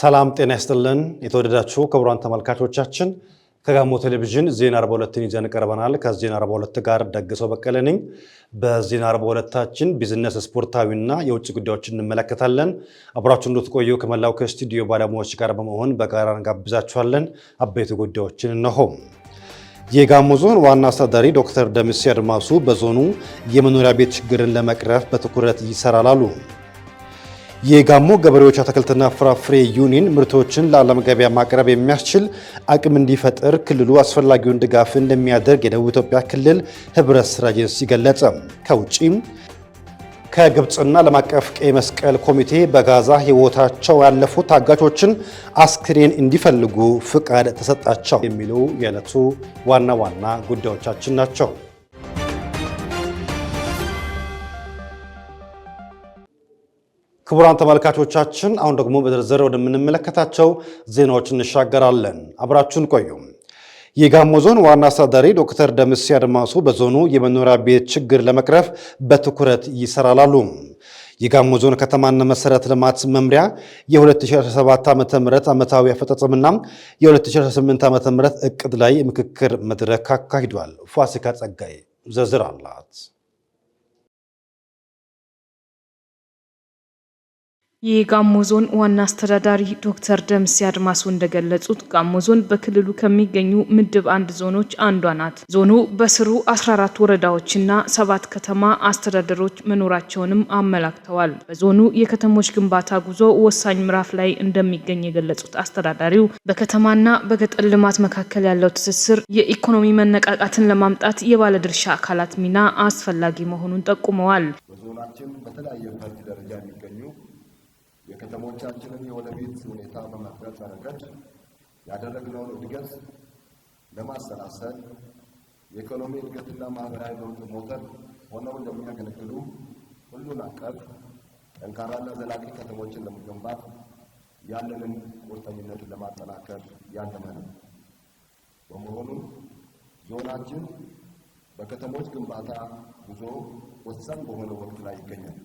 ሰላም ጤና ይስጥልን የተወደዳችሁ ክቡራን ተመልካቾቻችን ከጋሞ ቴሌቪዥን ዜና 42ን ይዘን ቀርበናል። ከዜና 42 ጋር ደግሰው በቀለ ነኝ። በዜና 42ታችን ቢዝነስ ስፖርታዊና የውጭ ጉዳዮችን እንመለከታለን። አብራችሁን እንድትቆዩ ከመላው ከስቱዲዮ ባለሙያዎች ጋር በመሆን በጋራ እንጋብዛችኋለን። አበይት ጉዳዮችን እነሆ። የጋሞ ዞን ዋና አስተዳዳሪ ዶክተር ደምሴ አድማሱ በዞኑ የመኖሪያ ቤት ችግርን ለመቅረፍ በትኩረት ይሰራሉ። የጋሞ ገበሬዎች አትክልትና ፍራፍሬ ዩኒየን ምርቶችን ለዓለም ገበያ ማቅረብ የሚያስችል አቅም እንዲፈጥር ክልሉ አስፈላጊውን ድጋፍ እንደሚያደርግ የደቡብ ኢትዮጵያ ክልል ህብረት ስራ ኤጀንሲ ገለጸ። ከውጪም ከግብጽና ዓለም አቀፍ ቀይ መስቀል ኮሚቴ በጋዛ ህይወታቸው ያለፉ ታጋቾችን አስክሬን እንዲፈልጉ ፍቃድ ተሰጣቸው የሚሉ የዕለቱ ዋና ዋና ጉዳዮቻችን ናቸው። ክቡራን ተመልካቾቻችን አሁን ደግሞ በዝርዝር ወደምንመለከታቸው ዜናዎች እንሻገራለን። አብራችሁን ቆዩ። የጋሞ ዞን ዋና አስተዳዳሪ ዶክተር ደምሴ አድማሱ በዞኑ የመኖሪያ ቤት ችግር ለመቅረፍ በትኩረት ይሰራሉ። የጋሞ ዞን ከተማና መሰረተ ልማት መምሪያ የ2017 ዓ.ም ዓመታዊ አፈጻጸምና የ2018 ዓ.ም እቅድ ላይ ምክክር መድረክ አካሂዷል። ፋሲካ ጸጋይ ዝርዝር አላት። የጋሞ ዞን ዋና አስተዳዳሪ ዶክተር ደምሴ አድማሱ እንደገለጹት ጋሞ ዞን በክልሉ ከሚገኙ ምድብ 1 ዞኖች አንዷ ናት። ዞኑ በስሩ 14 ወረዳዎችና 7 ከተማ አስተዳደሮች መኖራቸውንም አመላክተዋል። በዞኑ የከተሞች ግንባታ ጉዞ ወሳኝ ምዕራፍ ላይ እንደሚገኝ የገለጹት አስተዳዳሪው በከተማና በገጠር ልማት መካከል ያለው ትስስር የኢኮኖሚ መነቃቃትን ለማምጣት የባለድርሻ አካላት ሚና አስፈላጊ መሆኑን ጠቁመዋል። በዞናችን በተለያየ ፓርቲ ደረጃ የሚገኙ የከተሞቻችንን የወደፊት ሁኔታ በመቅረጽ ረገድ ያደረግነውን እድገት ለማሰላሰል የኢኮኖሚ እድገትና ማህበራዊ ለውጥ ሞተር ሆነው እንደሚያገለግሉ ሁሉን አቀፍ ጠንካራና ዘላቂ ከተሞችን ለመገንባት ያለንን ቁርጠኝነት ለማጠናከር ያለመ ነው። በመሆኑም ዞናችን በከተሞች ግንባታ ጉዞ ወሳኝ በሆነ ወቅት ላይ ይገኛል።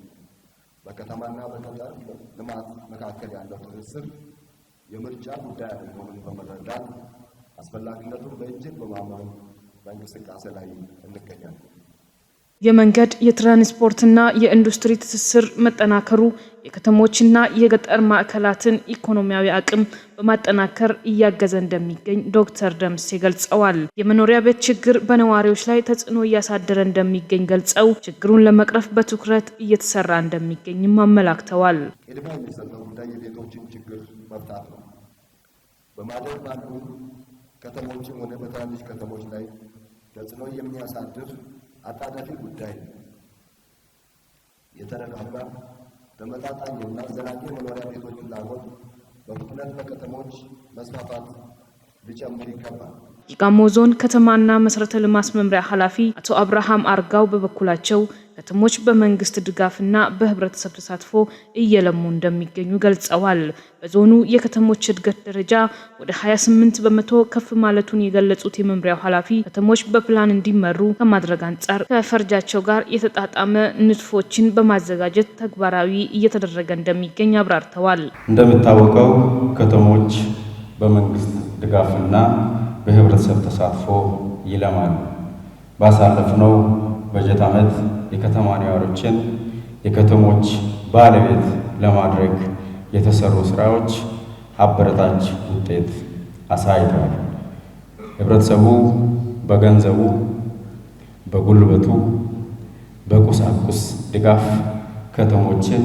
በከተማና በገጠር ልማት መካከል ያለው ትስስር የምርጫ ጉዳይ መሆኑን በመረዳት አስፈላጊነቱን በእጅግ በማመን በእንቅስቃሴ ላይ እንገኛለን። የመንገድ የትራንስፖርትና የኢንዱስትሪ ትስስር መጠናከሩ የከተሞችና የገጠር ማዕከላትን ኢኮኖሚያዊ አቅም በማጠናከር እያገዘ እንደሚገኝ ዶክተር ደምሴ ገልጸዋል። የመኖሪያ ቤት ችግር በነዋሪዎች ላይ ተጽዕኖ እያሳደረ እንደሚገኝ ገልጸው ችግሩን ለመቅረፍ በትኩረት እየተሰራ እንደሚገኝም አመላክተዋል። ቅድሚያ የሚሰጠው ጉዳይ የቤቶችን ችግር መፍታት ነው። በማደግ ባሉ ከተሞችም ሆነ በትናንሽ ከተሞች ላይ ተጽዕኖ የሚያሳድር አጣዳፊ ጉዳይ የተረጋጋ ተመጣጣኝና ዘላቂ መኖሪያ ቤቶች ፍላጎት በፍጥነት በከተሞች መስፋፋት ሊጨምር ይገባል። የጋሞ ዞን ከተማና መሰረተ ልማት መምሪያ ኃላፊ አቶ አብርሃም አርጋው በበኩላቸው ከተሞች በመንግስት ድጋፍና በህብረተሰብ ተሳትፎ እየለሙ እንደሚገኙ ገልጸዋል። በዞኑ የከተሞች እድገት ደረጃ ወደ 28 በመቶ ከፍ ማለቱን የገለጹት የመምሪያው ኃላፊ ከተሞች በፕላን እንዲመሩ ከማድረግ አንጻር ከፈርጃቸው ጋር የተጣጣመ ንድፎችን በማዘጋጀት ተግባራዊ እየተደረገ እንደሚገኝ አብራርተዋል። እንደሚታወቀው ከተሞች በመንግስት ድጋፍና በህብረተሰብ ተሳትፎ ይለማሉ። ባሳለፍነው በጀት ዓመት የከተማ ነዋሪዎችን የከተሞች ባለቤት ለማድረግ የተሰሩ ስራዎች አበረታች ውጤት አሳይተዋል። ህብረተሰቡ በገንዘቡ፣ በጉልበቱ፣ በቁሳቁስ ድጋፍ ከተሞችን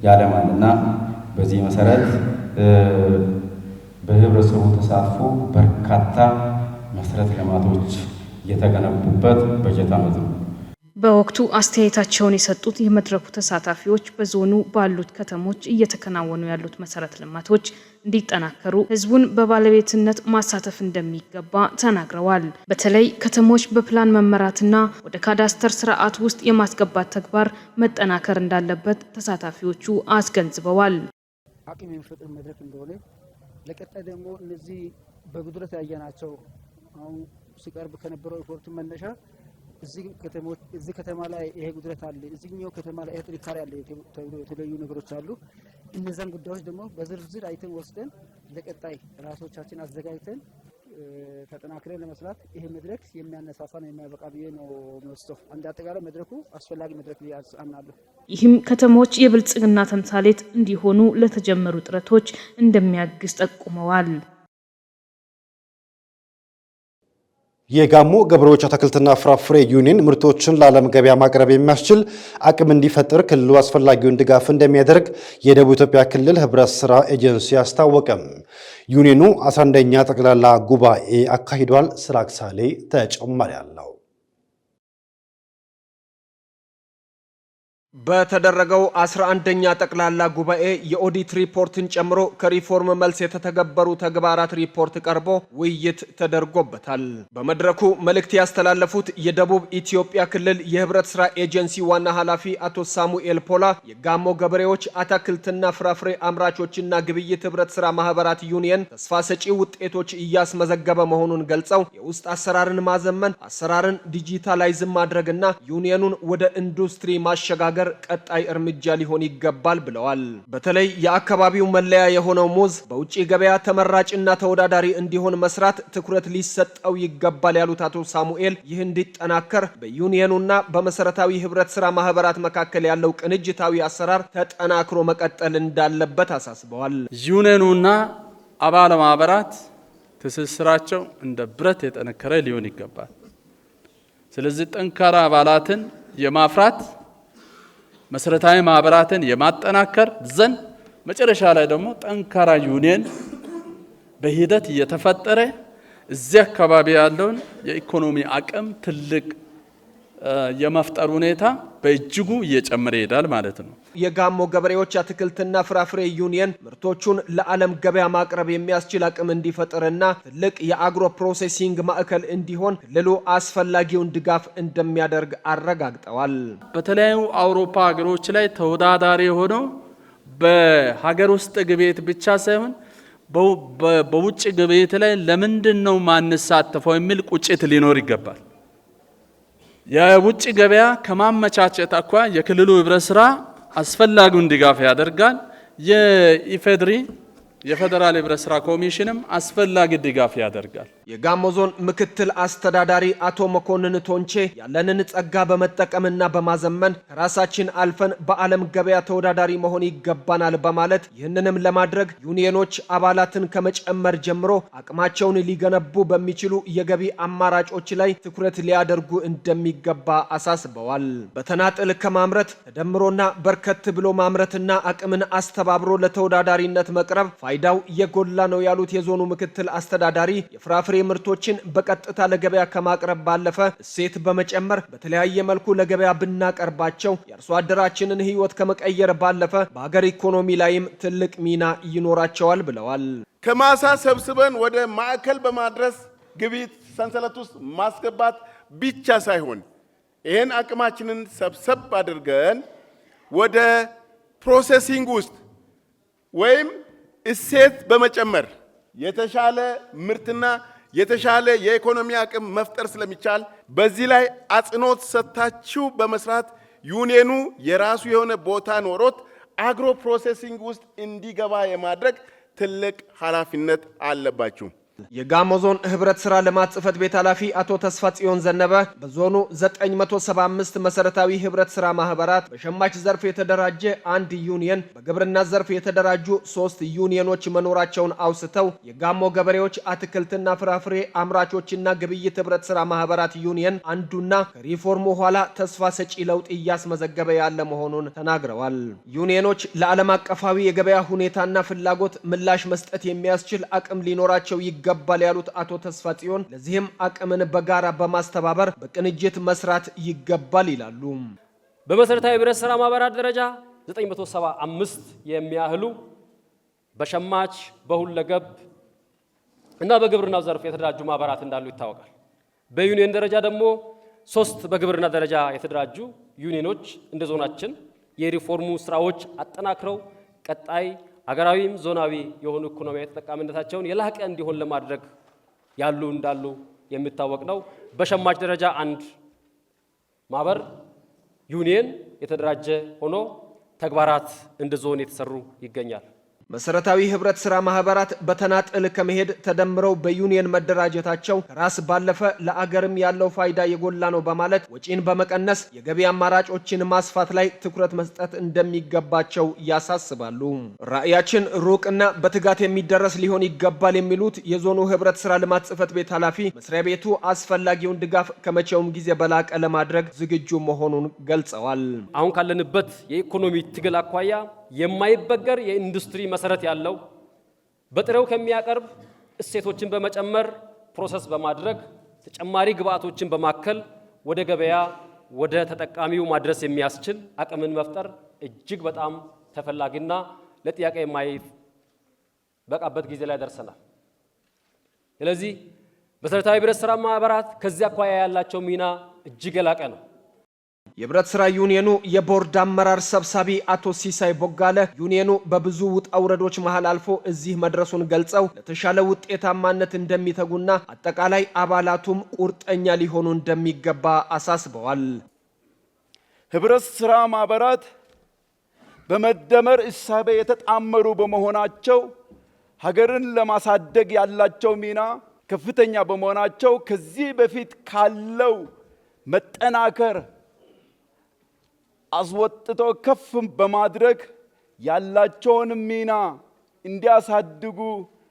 ያለማልና በዚህ መሰረት በህብረተሰቡ ተሳትፎ በርካታ መሰረተ ልማቶች የተገነቡበት በጀት ዓመት ነው። በወቅቱ አስተያየታቸውን የሰጡት የመድረኩ ተሳታፊዎች በዞኑ ባሉት ከተሞች እየተከናወኑ ያሉት መሰረተ ልማቶች እንዲጠናከሩ ህዝቡን በባለቤትነት ማሳተፍ እንደሚገባ ተናግረዋል። በተለይ ከተሞች በፕላን መመራትና ወደ ካዳስተር ስርዓት ውስጥ የማስገባት ተግባር መጠናከር እንዳለበት ተሳታፊዎቹ አስገንዝበዋል። አቅም የሚፈጥር መድረክ እንደሆነ ለቀጣይ ደግሞ እነዚህ በጉድለት ያየናቸው አሁን ሲቀርብ ከነበረው ሪፖርት መነሻ እዚህ ከተማ ላይ ይሄ ጉድለት አለ፣ እዚህኛው ከተማ ላይ ይሄ ጥንካሬ አለ ተብሎ የተለያዩ ነገሮች አሉ። እነዛን ጉዳዮች ደግሞ በዝርዝር አይተን ወስደን ለቀጣይ ራሶቻችን አዘጋጅተን ተጠናክረን ለመስራት ይሄ መድረክ የሚያነሳሳ ነው የሚያበቃ ብዬ ነው የምወስደው። እንደ አጠቃላይ መድረኩ አስፈላጊ መድረክ ብዬ አምናለሁ። ይህም ከተሞች የብልጽግና ተምሳሌት እንዲሆኑ ለተጀመሩ ጥረቶች እንደሚያግዝ ጠቁመዋል። የጋሞ ገበሬዎች አትክልትና ፍራፍሬ ዩኒየን ምርቶችን ለዓለም ገበያ ማቅረብ የሚያስችል አቅም እንዲፈጥር ክልሉ አስፈላጊውን ድጋፍ እንደሚያደርግ የደቡብ ኢትዮጵያ ክልል ህብረት ስራ ኤጀንሲ አስታወቀም። ዩኒየኑ 11ኛ ጠቅላላ ጉባኤ አካሂዷል። ስራክ ሳሌ ተጨማሪ አለው። በተደረገው 11ኛ ጠቅላላ ጉባኤ የኦዲት ሪፖርትን ጨምሮ ከሪፎርም መልስ የተተገበሩ ተግባራት ሪፖርት ቀርቦ ውይይት ተደርጎበታል። በመድረኩ መልእክት ያስተላለፉት የደቡብ ኢትዮጵያ ክልል የህብረት ስራ ኤጀንሲ ዋና ኃላፊ አቶ ሳሙኤል ፖላ የጋሞ ገበሬዎች አትክልትና ፍራፍሬ አምራቾችና ግብይት ህብረት ስራ ማህበራት ዩኒየን ተስፋ ሰጪ ውጤቶች እያስመዘገበ መሆኑን ገልጸው የውስጥ አሰራርን ማዘመን፣ አሰራርን ዲጂታላይዝ ማድረግና ዩኒየኑን ወደ ኢንዱስትሪ ማሸጋገር ቀጣይ እርምጃ ሊሆን ይገባል ብለዋል። በተለይ የአካባቢው መለያ የሆነው ሙዝ በውጪ ገበያ ተመራጭና ተወዳዳሪ እንዲሆን መስራት ትኩረት ሊሰጠው ይገባል ያሉት አቶ ሳሙኤል ይህ እንዲጠናከር በዩኒየኑና በመሰረታዊ ህብረት ስራ ማህበራት መካከል ያለው ቅንጅታዊ አሰራር ተጠናክሮ መቀጠል እንዳለበት አሳስበዋል። ዩኒየኑና አባል ማህበራት ትስስራቸው እንደ ብረት የጠነከረ ሊሆን ይገባል። ስለዚህ ጠንካራ አባላትን የማፍራት መሰረታዊ ማህበራትን የማጠናከር ዘንድ መጨረሻ ላይ ደግሞ ጠንካራ ዩኒየን በሂደት እየተፈጠረ እዚህ አካባቢ ያለውን የኢኮኖሚ አቅም ትልቅ የመፍጠር ሁኔታ በእጅጉ እየጨመረ ይሄዳል ማለት ነው። የጋሞ ገበሬዎች አትክልትና ፍራፍሬ ዩኒየን ምርቶቹን ለዓለም ገበያ ማቅረብ የሚያስችል አቅም እንዲፈጥርና ትልቅ የአግሮ ፕሮሴሲንግ ማዕከል እንዲሆን ክልሉ አስፈላጊውን ድጋፍ እንደሚያደርግ አረጋግጠዋል። በተለያዩ አውሮፓ ሀገሮች ላይ ተወዳዳሪ ሆነው በሀገር ውስጥ ግብይት ብቻ ሳይሆን በውጭ ግብይት ላይ ለምንድን ነው ማንሳተፈው የሚል ቁጭት ሊኖር ይገባል። የውጭ ገበያ ከማመቻቸት አኳያ የክልሉ ህብረት ስራ አስፈላጊውን ድጋፍ ያደርጋል። የኢፌድሪ የፌደራል ህብረት ስራ ኮሚሽንም አስፈላጊ ድጋፍ ያደርጋል። የጋሞ ዞን ምክትል አስተዳዳሪ አቶ መኮንን ቶንቼ ያለንን ጸጋ በመጠቀምና በማዘመን ከራሳችን አልፈን በዓለም ገበያ ተወዳዳሪ መሆን ይገባናል በማለት ይህንንም ለማድረግ ዩኒየኖች አባላትን ከመጨመር ጀምሮ አቅማቸውን ሊገነቡ በሚችሉ የገቢ አማራጮች ላይ ትኩረት ሊያደርጉ እንደሚገባ አሳስበዋል። በተናጥል ከማምረት ተደምሮና በርከት ብሎ ማምረትና አቅምን አስተባብሮ ለተወዳዳሪነት መቅረብ ፋይዳው የጎላ ነው ያሉት የዞኑ ምክትል አስተዳዳሪ የፍራፍሬ ምርቶችን በቀጥታ ለገበያ ከማቅረብ ባለፈ እሴት በመጨመር በተለያየ መልኩ ለገበያ ብናቀርባቸው የአርሶ አደራችንን ህይወት ከመቀየር ባለፈ በሀገር ኢኮኖሚ ላይም ትልቅ ሚና ይኖራቸዋል ብለዋል። ከማሳ ሰብስበን ወደ ማዕከል በማድረስ ግብይት ሰንሰለት ውስጥ ማስገባት ብቻ ሳይሆን ይህን አቅማችንን ሰብሰብ አድርገን ወደ ፕሮሴሲንግ ውስጥ ወይም እሴት በመጨመር የተሻለ ምርትና የተሻለ የኢኮኖሚ አቅም መፍጠር ስለሚቻል በዚህ ላይ አጽንኦት ሰጥታችሁ በመስራት ዩኒየኑ የራሱ የሆነ ቦታ ኖሮት አግሮ ፕሮሴሲንግ ውስጥ እንዲገባ የማድረግ ትልቅ ኃላፊነት አለባችሁ። የጋሞ ዞን ህብረት ስራ ልማት ጽህፈት ቤት ኃላፊ አቶ ተስፋ ጽዮን ዘነበ በዞኑ 975 መሰረታዊ ህብረት ስራ ማህበራት፣ በሸማች ዘርፍ የተደራጀ አንድ ዩኒየን፣ በግብርና ዘርፍ የተደራጁ 3 ዩኒየኖች መኖራቸውን አውስተው የጋሞ ገበሬዎች አትክልትና ፍራፍሬ አምራቾችና ግብይት ህብረት ስራ ማህበራት ዩኒየን አንዱና ከሪፎርሙ ኋላ ተስፋ ሰጪ ለውጥ እያስመዘገበ ያለ መሆኑን ተናግረዋል። ዩኒየኖች ለዓለም አቀፋዊ የገበያ ሁኔታና ፍላጎት ምላሽ መስጠት የሚያስችል አቅም ሊኖራቸው ይገባል ያሉት አቶ ተስፋ ጽዮን ለዚህም አቅምን በጋራ በማስተባበር በቅንጅት መስራት ይገባል ይላሉ። በመሰረታዊ ህብረት ስራ ማህበራት ደረጃ 975 የሚያህሉ በሸማች በሁለገብ እና በግብርናው ዘርፍ የተደራጁ ማህበራት እንዳሉ ይታወቃል። በዩኒየን ደረጃ ደግሞ 3 በግብርና ደረጃ የተደራጁ ዩኒየኖች እንደ ዞናችን የሪፎርሙ ስራዎች አጠናክረው ቀጣይ ሀገራዊም ዞናዊ የሆኑ ኢኮኖሚያዊ ተጠቃሚነታቸውን የላቀ እንዲሆን ለማድረግ ያሉ እንዳሉ የሚታወቅ ነው። በሸማች ደረጃ አንድ ማህበር ዩኒየን የተደራጀ ሆኖ ተግባራት እንደ ዞን የተሰሩ ይገኛል። መሰረታዊ ህብረት ስራ ማህበራት በተናጥል ከመሄድ ተደምረው በዩኒየን መደራጀታቸው ራስ ባለፈ ለአገርም ያለው ፋይዳ የጎላ ነው በማለት ወጪን በመቀነስ የገቢ አማራጮችን ማስፋት ላይ ትኩረት መስጠት እንደሚገባቸው ያሳስባሉ። ራዕያችን ሩቅና በትጋት የሚደረስ ሊሆን ይገባል የሚሉት የዞኑ ህብረት ስራ ልማት ጽህፈት ቤት ኃላፊ መስሪያ ቤቱ አስፈላጊውን ድጋፍ ከመቼውም ጊዜ በላቀ ለማድረግ ዝግጁ መሆኑን ገልጸዋል። አሁን ካለንበት የኢኮኖሚ ትግል አኳያ የማይበገር የኢንዱስትሪ መሰረት ያለው በጥሬው ከሚያቀርብ እሴቶችን በመጨመር ፕሮሰስ በማድረግ ተጨማሪ ግብአቶችን በማከል ወደ ገበያ ወደ ተጠቃሚው ማድረስ የሚያስችል አቅምን መፍጠር እጅግ በጣም ተፈላጊና ለጥያቄ የማይበቃበት ጊዜ ላይ ደርሰናል። ስለዚህ መሰረታዊ ህብረት ስራ ማህበራት ከዚያ አኳያ ያላቸው ሚና እጅግ የላቀ ነው። የህብረት ስራ ዩኒየኑ የቦርድ አመራር ሰብሳቢ አቶ ሲሳይ ቦጋለ ዩኒየኑ በብዙ ውጣ ውረዶች መሃል አልፎ እዚህ መድረሱን ገልጸው ለተሻለ ውጤታማነት እንደሚተጉና አጠቃላይ አባላቱም ቁርጠኛ ሊሆኑ እንደሚገባ አሳስበዋል። ህብረት ስራ ማህበራት በመደመር እሳቤ የተጣመሩ በመሆናቸው ሀገርን ለማሳደግ ያላቸው ሚና ከፍተኛ በመሆናቸው ከዚህ በፊት ካለው መጠናከር አስወጥቶ ከፍ በማድረግ ያላቸውን ሚና እንዲያሳድጉ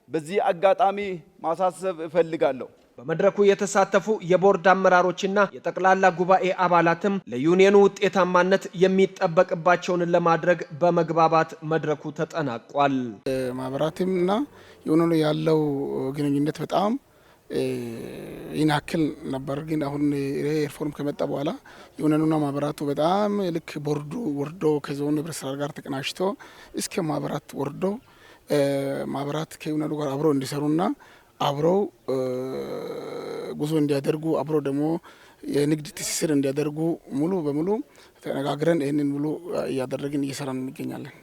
በዚህ አጋጣሚ ማሳሰብ እፈልጋለሁ። በመድረኩ የተሳተፉ የቦርድ አመራሮችና የጠቅላላ ጉባኤ አባላትም ለዩኒየኑ ውጤታማነት የሚጠበቅባቸውን ለማድረግ በመግባባት መድረኩ ተጠናቋል። ማህበራትምና ዩኒየኑ ያለው ግንኙነት በጣም ይናክል ነበር። ግን አሁን ሪፎርም ከመጣ በኋላ ዩኒየኑና ማህበራቱ በጣም ልክ ቦርዱ ወርዶ ከዞኑ ህብረት ስራ ጋር ተቀናጅቶ እስከ ማህበራት ወርዶ ማህበራት ከዩኒየኑ ጋር አብረው እንዲሰሩና አብረው ጉዞ እንዲያደርጉ አብረው ደግሞ የንግድ ትስስር እንዲያደርጉ ሙሉ በሙሉ ተነጋግረን ይህንን ሙሉ እያደረግን እየሰራን እንገኛለን።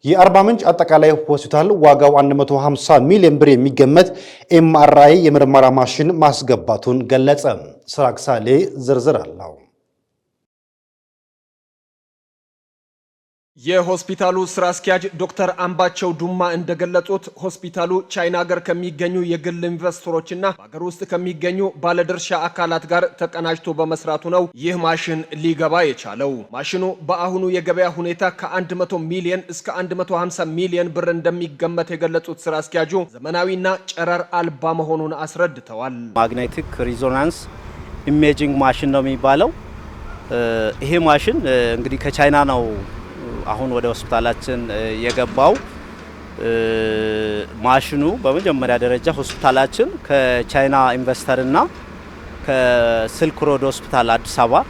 የአርባ ምንጭ አጠቃላይ ሆስፒታል ዋጋው 150 ሚሊዮን ብር የሚገመት ኤምአርአይ የምርመራ ማሽን ማስገባቱን ገለጸ። ስራክሳሌ ዝርዝር አለው። የሆስፒታሉ ስራ አስኪያጅ ዶክተር አምባቸው ዱማ እንደገለጹት ሆስፒታሉ ቻይና ሀገር ከሚገኙ የግል ኢንቨስተሮችና በሀገር ውስጥ ከሚገኙ ባለድርሻ አካላት ጋር ተቀናጅቶ በመስራቱ ነው ይህ ማሽን ሊገባ የቻለው። ማሽኑ በአሁኑ የገበያ ሁኔታ ከ100 ሚሊዮን እስከ 150 ሚሊዮን ብር እንደሚገመት የገለጹት ስራ አስኪያጁ ዘመናዊና ጨረር አልባ መሆኑን አስረድተዋል። ማግኔቲክ ሪዞናንስ ኢሜጂንግ ማሽን ነው የሚባለው። ይሄ ማሽን እንግዲህ ከቻይና ነው አሁን ወደ ሆስፒታላችን የገባው። ማሽኑ በመጀመሪያ ደረጃ ሆስፒታላችን ከቻይና ኢንቨስተርና ከስልክ ሮድ ሆስፒታል አዲስ አበባ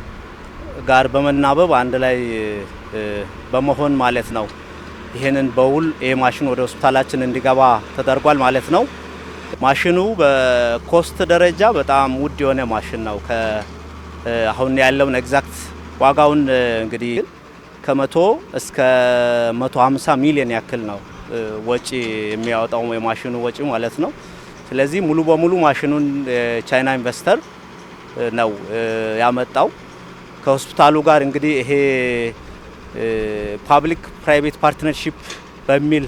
ጋር በመናበብ አንድ ላይ በመሆን ማለት ነው ይሄንን በውል ይሄ ማሽን ወደ ሆስፒታላችን እንዲገባ ተደርጓል ማለት ነው። ማሽኑ በኮስት ደረጃ በጣም ውድ የሆነ ማሽን ነው። አሁን ያለውን ኤግዛክት ዋጋውን እንግዲህ ከ100 እስከ 150 ሚሊዮን ያክል ነው ወጪ የሚያወጣው የማሽኑ ወጪ ማለት ነው። ስለዚህ ሙሉ በሙሉ ማሽኑን ቻይና ኢንቨስተር ነው ያመጣው። ከሆስፒታሉ ጋር እንግዲህ ይሄ ፓብሊክ ፕራይቬት ፓርትነርሺፕ በሚል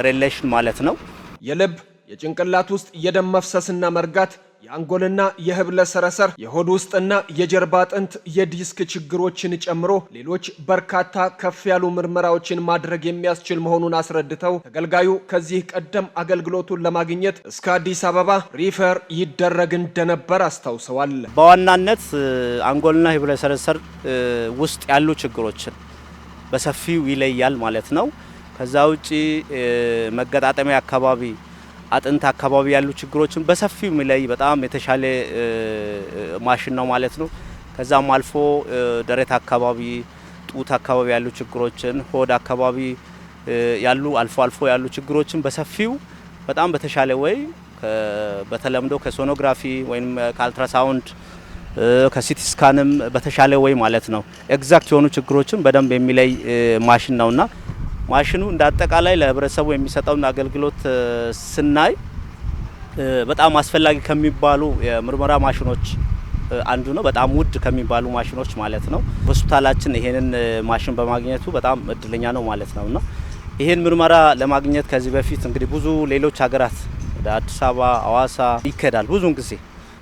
ሪሌሽን ማለት ነው። የልብ የጭንቅላት ውስጥ የደም መፍሰስና መርጋት፣ የአንጎልና የህብለ ሰረሰር፣ የሆድ ውስጥና የጀርባ አጥንት፣ የዲስክ ችግሮችን ጨምሮ ሌሎች በርካታ ከፍ ያሉ ምርመራዎችን ማድረግ የሚያስችል መሆኑን አስረድተው ተገልጋዩ ከዚህ ቀደም አገልግሎቱን ለማግኘት እስከ አዲስ አበባ ሪፈር ይደረግ እንደነበር አስታውሰዋል። በዋናነት አንጎልና ህብለ ሰረሰር ውስጥ ያሉ ችግሮችን በሰፊው ይለያል ማለት ነው። ከዛ ውጪ መገጣጠሚያ አካባቢ አጥንት አካባቢ ያሉ ችግሮችን በሰፊው የሚለይ በጣም የተሻለ ማሽን ነው ማለት ነው። ከዛም አልፎ ደረት አካባቢ፣ ጡት አካባቢ ያሉ ችግሮችን፣ ሆድ አካባቢ ያሉ አልፎ ያሉ ችግሮችን በሰፊው በጣም በተሻለ ወይ በተለምዶ ከሶኖግራፊ ወይም ከአልትራሳውንድ ከሲቲ ስካንም በተሻለ ወይ ማለት ነው ኤግዛክት የሆኑ ችግሮችን በደንብ የሚለይ ማሽን ነውና ማሽኑ እንደ አጠቃላይ ለህብረተሰቡ የሚሰጠውን አገልግሎት ስናይ በጣም አስፈላጊ ከሚባሉ የምርመራ ማሽኖች አንዱ ነው። በጣም ውድ ከሚባሉ ማሽኖች ማለት ነው። ሆስፒታላችን ይሄንን ማሽን በማግኘቱ በጣም እድለኛ ነው ማለት ነውና ይሄን ምርመራ ለማግኘት ከዚህ በፊት እንግዲህ ብዙ ሌሎች ሀገራት ወደ አዲስ አበባ፣ ሐዋሳ ይከዳል ብዙን ጊዜ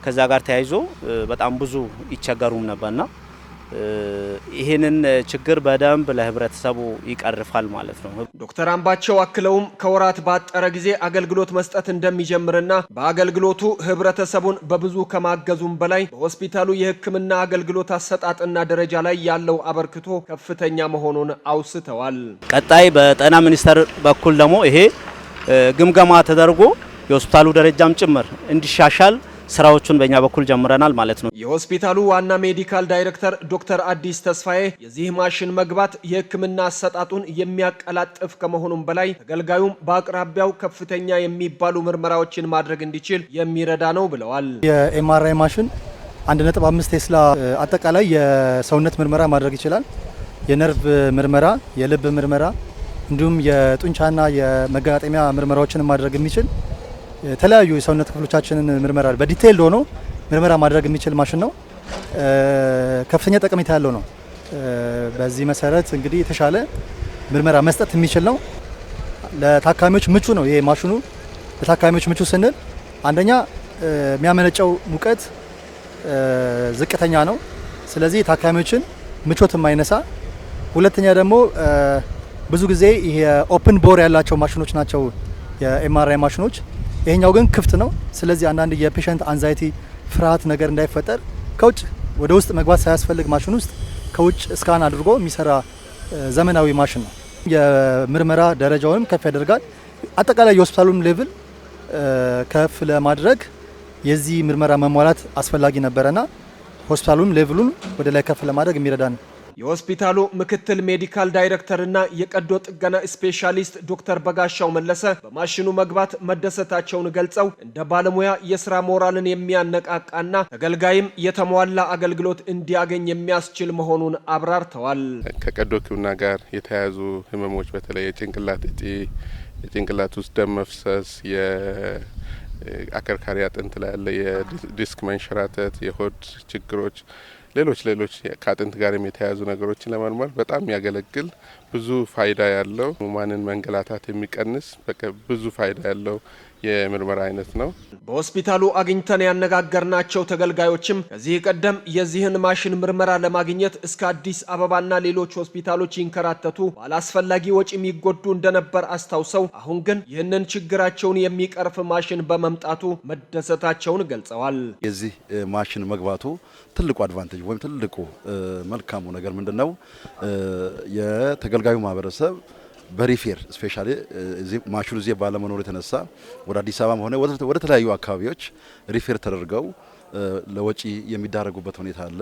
ከዛ ጋር ተያይዞ በጣም ብዙ ይቸገሩም ነበርና ይሄንን ችግር በደንብ ለህብረተሰቡ ይቀርፋል ማለት ነው። ዶክተር አምባቸው አክለውም ከወራት ባጠረ ጊዜ አገልግሎት መስጠት እንደሚጀምርና በአገልግሎቱ ህብረተሰቡን በብዙ ከማገዙም በላይ በሆስፒታሉ የህክምና አገልግሎት አሰጣጥና ደረጃ ላይ ያለው አበርክቶ ከፍተኛ መሆኑን አውስተዋል። ቀጣይ በጤና ሚኒስቴር በኩል ደግሞ ይሄ ግምገማ ተደርጎ የሆስፒታሉ ደረጃም ጭምር እንዲሻሻል ስራዎቹን በእኛ በኩል ጀምረናል ማለት ነው። የሆስፒታሉ ዋና ሜዲካል ዳይሬክተር ዶክተር አዲስ ተስፋዬ የዚህ ማሽን መግባት የህክምና አሰጣጡን የሚያቀላጥፍ ከመሆኑም በላይ ተገልጋዩም በአቅራቢያው ከፍተኛ የሚባሉ ምርመራዎችን ማድረግ እንዲችል የሚረዳ ነው ብለዋል። የኤምአርአይ ማሽን 1.5 ቴስላ አጠቃላይ የሰውነት ምርመራ ማድረግ ይችላል። የነርቭ ምርመራ፣ የልብ ምርመራ እንዲሁም የጡንቻና የመገጣጠሚያ ምርመራዎችን ማድረግ የሚችል የተለያዩ የሰውነት ክፍሎቻችንን ምርመራ በዲቴይል ሆኖ ምርመራ ማድረግ የሚችል ማሽን ነው። ከፍተኛ ጠቀሜታ ያለው ነው። በዚህ መሰረት እንግዲህ የተሻለ ምርመራ መስጠት የሚችል ነው። ለታካሚዎች ምቹ ነው። ይሄ ማሽኑ ለታካሚዎች ምቹ ስንል አንደኛ የሚያመነጨው ሙቀት ዝቅተኛ ነው። ስለዚህ ታካሚዎችን ምቾት የማይነሳ፣ ሁለተኛ ደግሞ ብዙ ጊዜ ይሄ ኦፕን ቦር ያላቸው ማሽኖች ናቸው የኤምአርአይ ማሽኖች። ይሄኛው ግን ክፍት ነው። ስለዚህ አንዳንድ የፔሸንት አንዛይቲ ፍርሃት ነገር እንዳይፈጠር ከውጭ ወደ ውስጥ መግባት ሳያስፈልግ ማሽን ውስጥ ከውጭ ስካን አድርጎ የሚሰራ ዘመናዊ ማሽን ነው። የምርመራ ደረጃውንም ከፍ ያደርጋል። አጠቃላይ የሆስፒታሉን ሌቭል ከፍ ለማድረግ የዚህ ምርመራ መሟላት አስፈላጊ ነበረና ሆስፒታሉን ሌቭሉን ወደ ላይ ከፍ ለማድረግ የሚረዳ ነው። የሆስፒታሉ ምክትል ሜዲካል ዳይሬክተርና የቀዶ ጥገና ስፔሻሊስት ዶክተር በጋሻው መለሰ በማሽኑ መግባት መደሰታቸውን ገልጸው እንደ ባለሙያ የስራ ሞራልን የሚያነቃቃና ተገልጋይም የተሟላ አገልግሎት እንዲያገኝ የሚያስችል መሆኑን አብራርተዋል። ከቀዶ ሕክምና ጋር የተያያዙ ህመሞች በተለይ የጭንቅላት እጢ፣ የጭንቅላት ውስጥ ደም መፍሰስ፣ የአከርካሪ አጥንት ላይ ያለ የዲስክ መንሸራተት፣ የሆድ ችግሮች፣ ሌሎች ከአጥንት ጋር የተያያዙ ነገሮችን ለመርመር በጣም የሚያገለግል ብዙ ፋይዳ ያለው ማንን መንገላታት የሚቀንስ ብዙ ፋይዳ ያለው የምርመራ አይነት ነው። በሆስፒታሉ አግኝተን ያነጋገርናቸው ተገልጋዮችም ከዚህ ቀደም የዚህን ማሽን ምርመራ ለማግኘት እስከ አዲስ አበባና ሌሎች ሆስፒታሎች ይንከራተቱ ባላስፈላጊ ወጪ የሚጎዱ እንደነበር አስታውሰው አሁን ግን ይህንን ችግራቸውን የሚቀርፍ ማሽን በመምጣቱ መደሰታቸውን ገልጸዋል። የዚህ ማሽን መግባቱ ትልቁ አድቫንቴጅ ወይም ትልቁ መልካሙ ነገር ምንድነው? የተገልጋዩ ማህበረሰብ በሪፌር ስፔሻሊ ማሽኑ እዚህ ባለመኖር የተነሳ ወደ አዲስ አበባም ሆነ ወደ ተለያዩ አካባቢዎች ሪፌር ተደርገው ለወጪ የሚዳረጉበት ሁኔታ አለ።